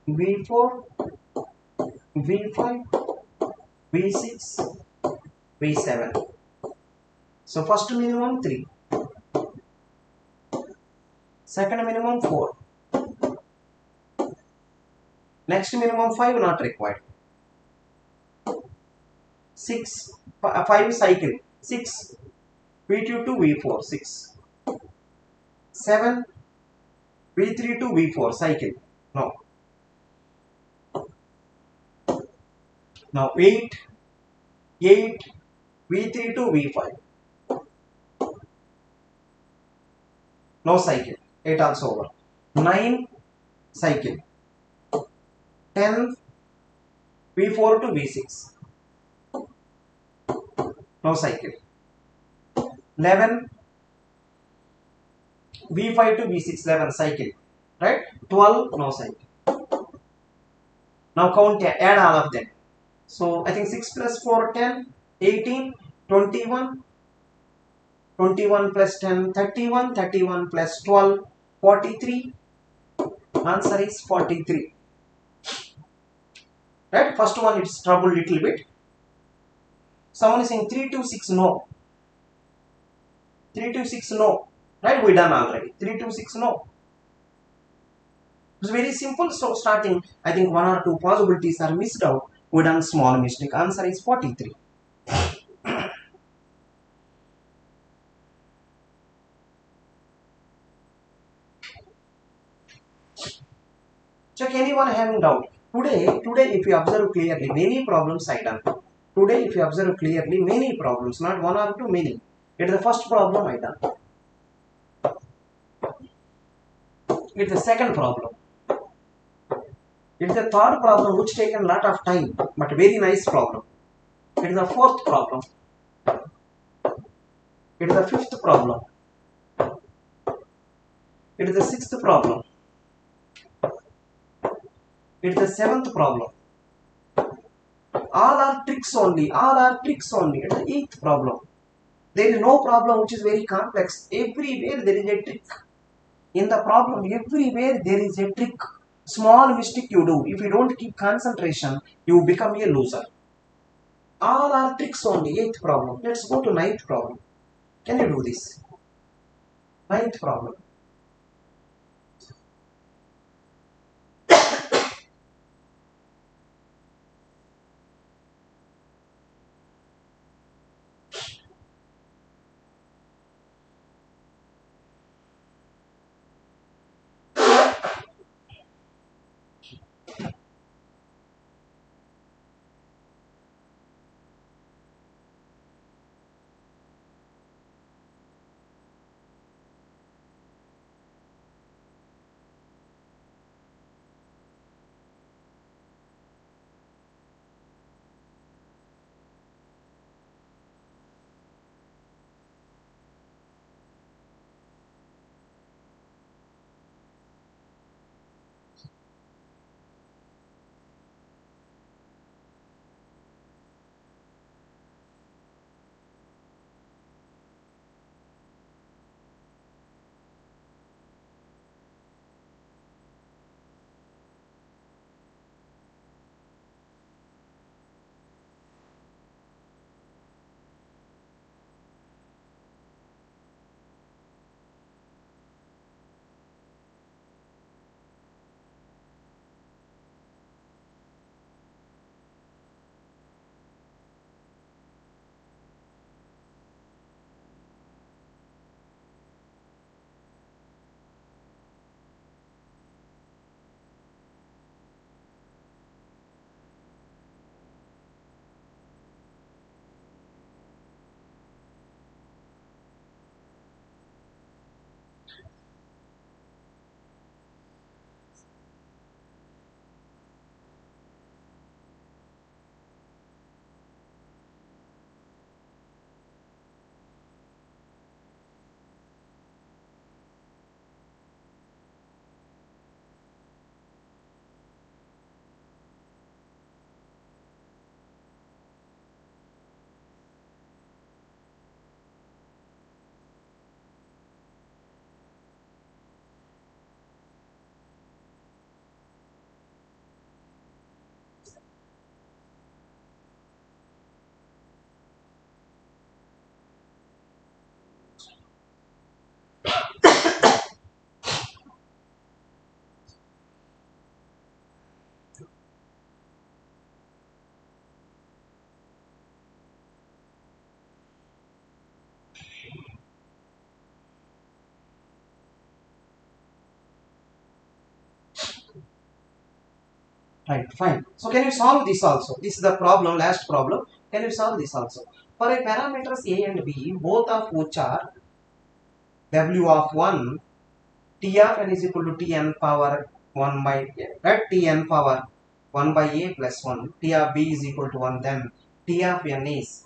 V4, V5, V6, V7. So first minimum 3. Second minimum 4. Next minimum 5 not required. 6, 5 cycle. 6, V2 to V4, 6. 7, V3 to V4 cycle. No. Now 8, V3 to V5. No cycle. 8 also over. 9 cycle. 10 V4 to V6. No cycle. 11 V5 to V6. 11 cycle. Right? 12 no cycle. Now count, add all of them. So I think 6 plus 4 10, 18, 21, 21 plus 10 31, 31 plus 12 43. Answer is 43. Right? First one it's trouble little bit. Someone is saying 3 to 6 no. 3 to 6 no. Right? We done already. 3 to 6 no. It's very simple. So starting, I think 1 or 2 possibilities are missed out. We done small mistake. Answer is 43. Check anyone having doubt. Today if you observe clearly, many problems I done. Today if you observe clearly, many problems, not 1 or 2, many. It is the first problem I done. It is the second problem. It is the third problem which taken a lot of time, but very nice problem. It is the fourth problem. It is the fifth problem. It is the sixth problem. It is the seventh problem. All are tricks only. All are tricks only. It is the eighth problem. There is no problem which is very complex. Everywhere there is a trick. In the problem, everywhere there is a trick. Small mistake you do. If you don't keep concentration, you become a loser. All are tricks only. Eighth problem. Let's go to ninth problem. Can you do this? Ninth problem. Right, fine. So can you solve this also? This is the problem, last problem. Can you solve this also? For a parameters a and b, both of which are w of 1, t of n is equal to tn power 1 by right, tn power 1 by a plus 1, t of b is equal to 1, then t of n is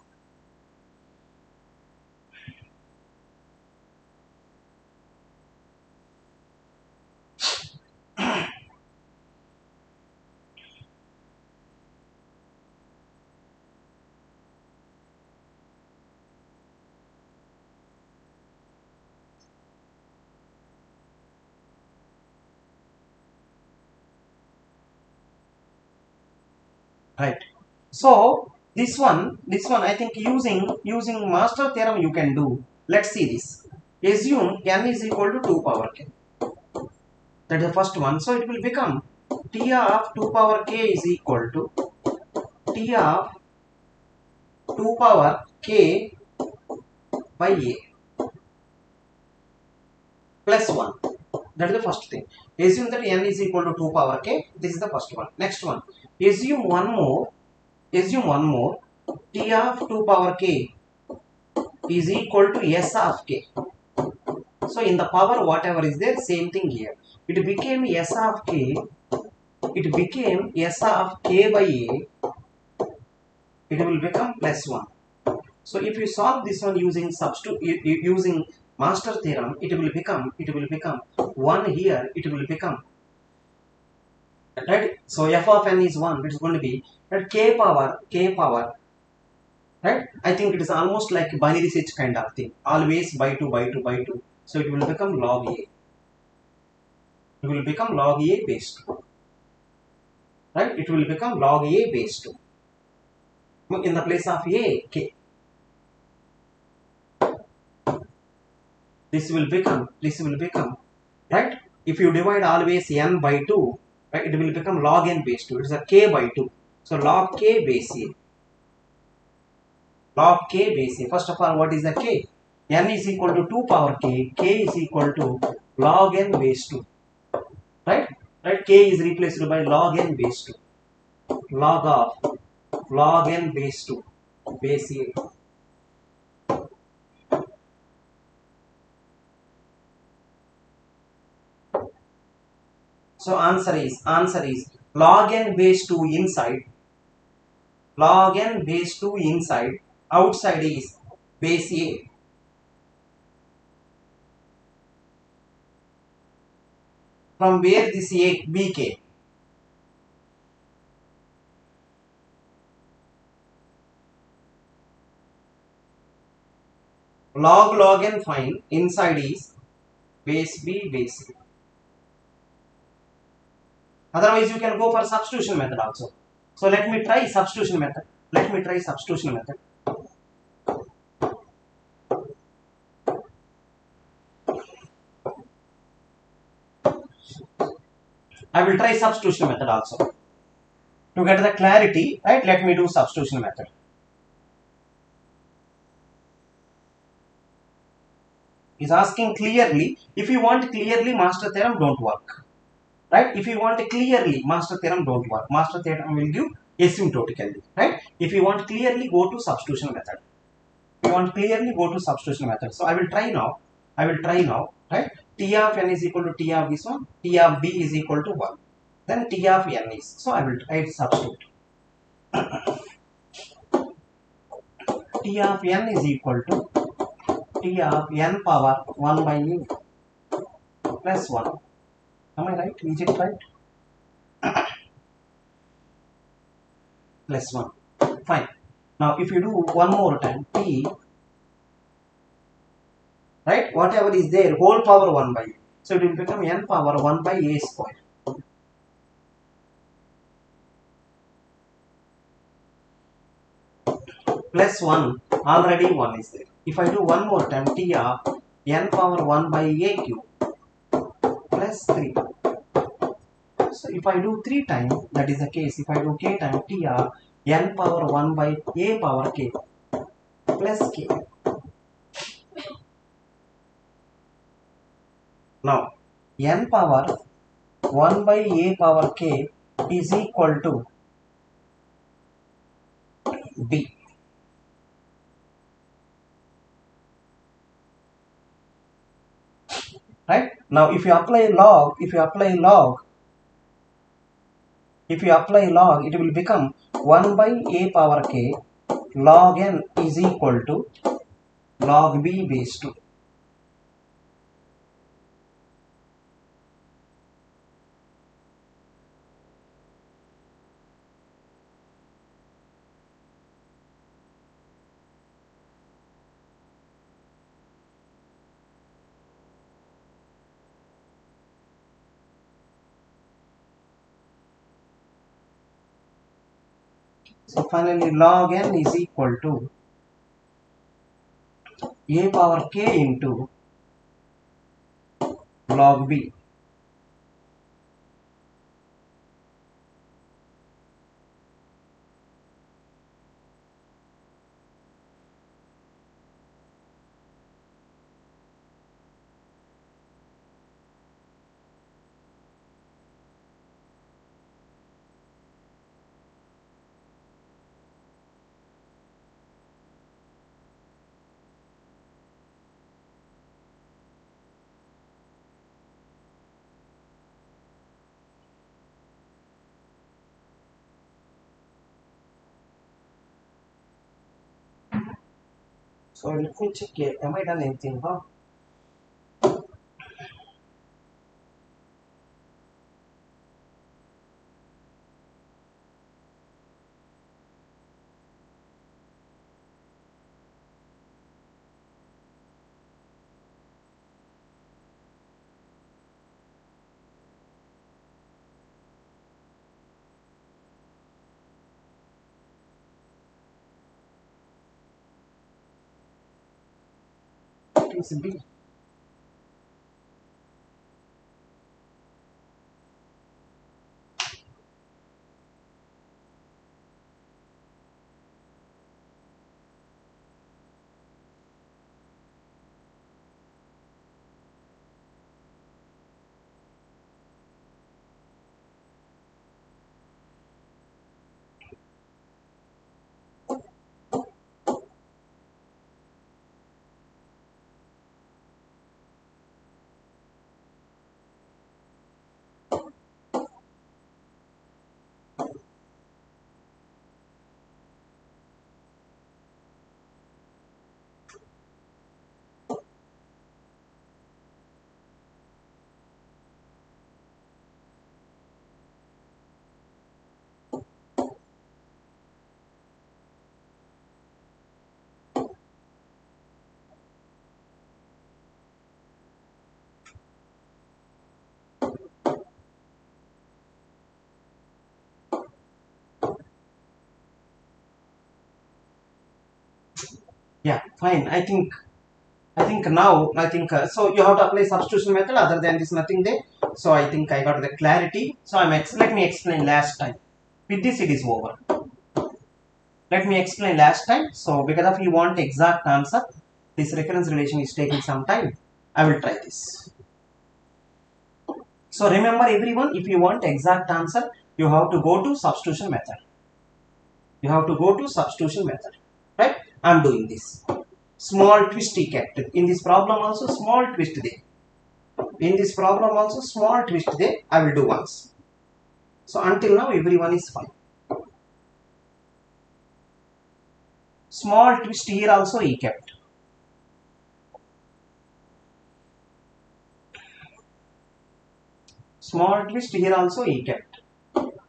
right. So this one I think using master theorem you can do. Let's see this. Assume n is equal to 2 power k. That is the first one. So it will become t of 2 power k is equal to t of 2 power k by a plus 1. That is the first thing. Assume that n is equal to 2 power k. This is the first one. Next one. Assume one more. T of 2 power k is equal to s of k. So in the power whatever is there, same thing here. It became s of k. It became s of k by a. It will become plus 1. So if you solve this one using using master theorem, it will become 1 here. It will become right. So f of n is 1. It is going to be that k power right. I think it is almost like binary search kind of thing. Always by 2 by 2 by 2. So it will become log a. It will become log a base 2. Right. It will become log a base 2. In the place of a, k. This will become right. If you divide always n by 2, right, it will become log n base 2. It is a k by 2. So log k base a. Log k base a. First of all, what is the k? N is equal to 2 power k. K is equal to log n base 2. Right? Right? K is replaced by log n base 2. Log n base 2. Base a. So answer is log n base 2 inside. Log n base 2 inside. Outside is base a. From where this a bk. Log n fine. Inside is base b base a. Otherwise you can go for substitution method also. So let me try substitution method. I will try substitution method also. To get the clarity, right, let me do substitution method. Is asking clearly. If you want clearly, master theorem don't work. Right? If you want clearly, master theorem don't work. Master theorem will give asymptotically. Right? If you want clearly, go to substitution method. So I will try now. Right? T of n is equal to T of this one. T of b is equal to 1. Then T of n is. So I will try to substitute. T of n is equal to T of n power 1 by a plus 1. Am I right? Is it right? Plus 1. Fine. Now if you do one more time, T, right, whatever is there, whole power 1 by a. So it will become n power 1 by a square. Plus 1, already 1 is there. If I do one more time, T of n power 1 by a cube plus 3. So if I do 3 times, that is the case. If I do k times T of n power 1 by a power k plus k. Now n power 1 by a power k is equal to b. Right? Now if you apply log, it will become 1 by a power k log n is equal to log b base 2. So finally log n is equal to a power k into log b. So let me check here. Am I done anything? Huh? It is b. Yeah, fine. I think now so you have to apply substitution method. Other than this, nothing there. So I think I got the clarity. So let me explain last time. With this, it is over. Let me explain last time. So because of you want exact answer, this reference relation is taking some time. I will try this. So remember everyone, if you want exact answer, you have to go to substitution method. Right? I am doing this. Small twist he kept. In this problem also small twist there. I will do once. So until now everyone is fine. Small twist here also he kept. Small twist here also he kept.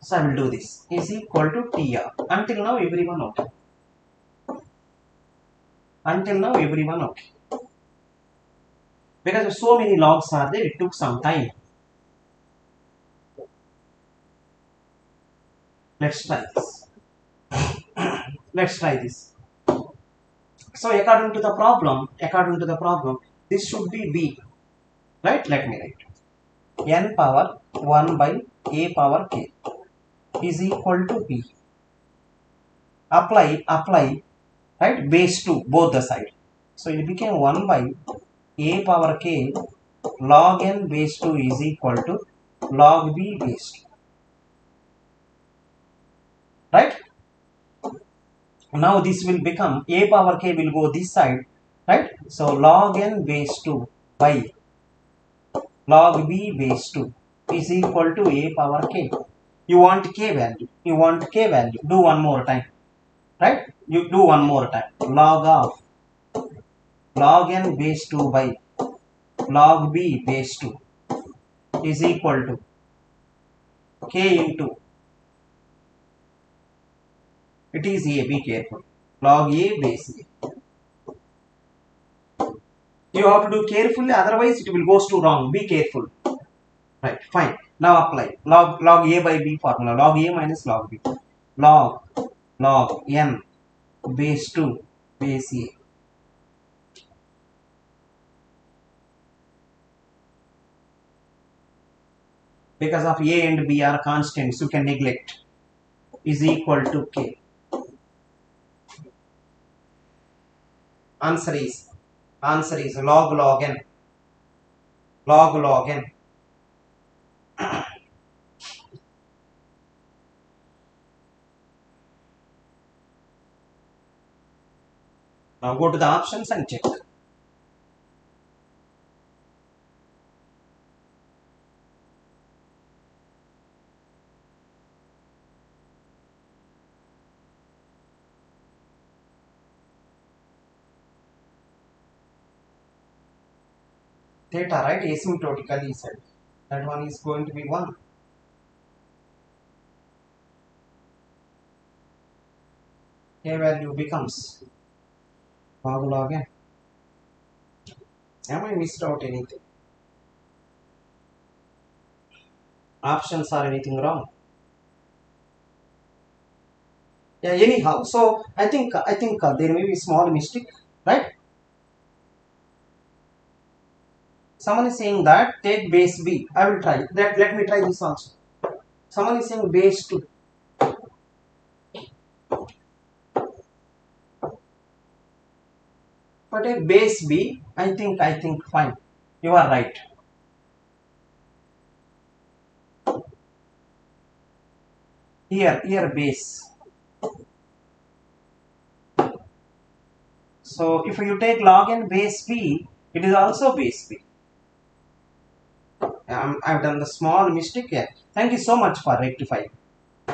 So I will do this. Is equal to TR. Until now everyone okay. Because so many logs are there, it took some time. Let's try this. So according to the problem, this should be B. Right? Let me write. N power 1 by A power K is equal to B. Apply, right? Base 2, both the side. So it became 1 by A power K log N base 2 is equal to log B base 2. right? Now this will become a power k will go this side, right? So log n base 2 by log b base 2 is equal to a power k. You want k value, you want k value, do one more time, right? You do one more time. Log of log n base 2 by log b base 2 is equal to k into, it is a, be careful, log a base a. You have to do carefully, otherwise it will goes to wrong. Be careful. Right, fine. Now apply log a by b formula. Log a minus log b. Log n base 2 base a. Because of a and b are constants, you can neglect. Is equal to k. Answer is log n. Log n. Now go to the options and check. Theta, right? Asymptotically said. That one is going to be 1. K value becomes log n. Am I missed out anything? Options are anything wrong? Yeah, anyhow, so I think there may be small mistake, right? Someone is saying that take base b. I will try that. Let me try this also. Someone is saying base 2. If I take base b, I think fine. You are right. Here base. So if you take log n base b, it is also base b. I've done the small mistake here. Thank you so much for rectifying.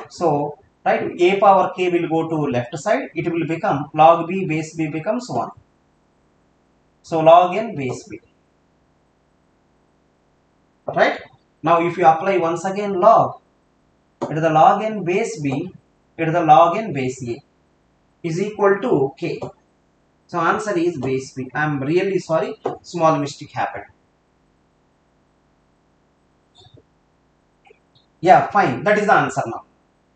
So, right, a power k will go to left side. It will become log b base b becomes 1. So log n base b. Right? Now if you apply once again log, it is the log n base b, it is the log n base a is equal to k. So answer is base b. I am really sorry, small mistake happened. Yeah, fine. That is the answer now.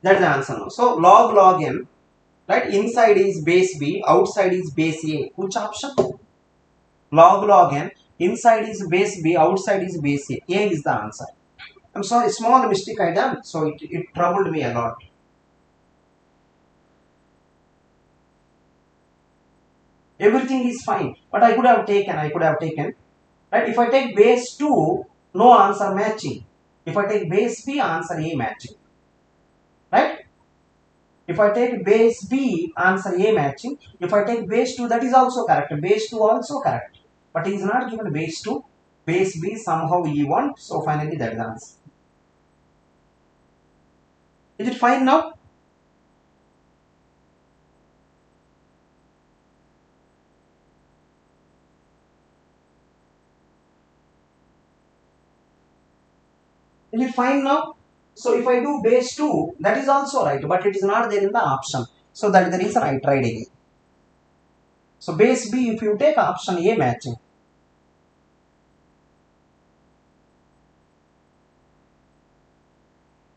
That is the answer now. So log n, right? Inside is base b, outside is base a. Which option? Log n. Inside is base b, outside is base a. A is the answer. I'm sorry, small mistake I done. So it troubled me a lot. Everything is fine, but I could have taken, right? If I take base 2, no answer matching. If I take base b, answer A matching. Right? If I take base b, answer A matching. If I take base 2, that is also correct. Base 2 also correct. But he is not given base 2. Base b somehow he wants. So finally that is the answer. Is it fine now? Is it fine now? So if I do base 2, that is also right, but it is not there in the option. So that is the reason I tried again. So base b, if you take option A matching.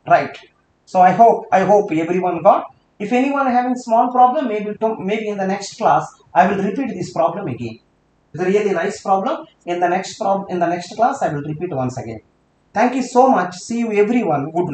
Right. So I hope everyone got. If anyone having small problem, maybe in the next class I will repeat this problem again. It's a really nice problem. In the next class I will repeat once again. Thank you so much. See you everyone. Good luck.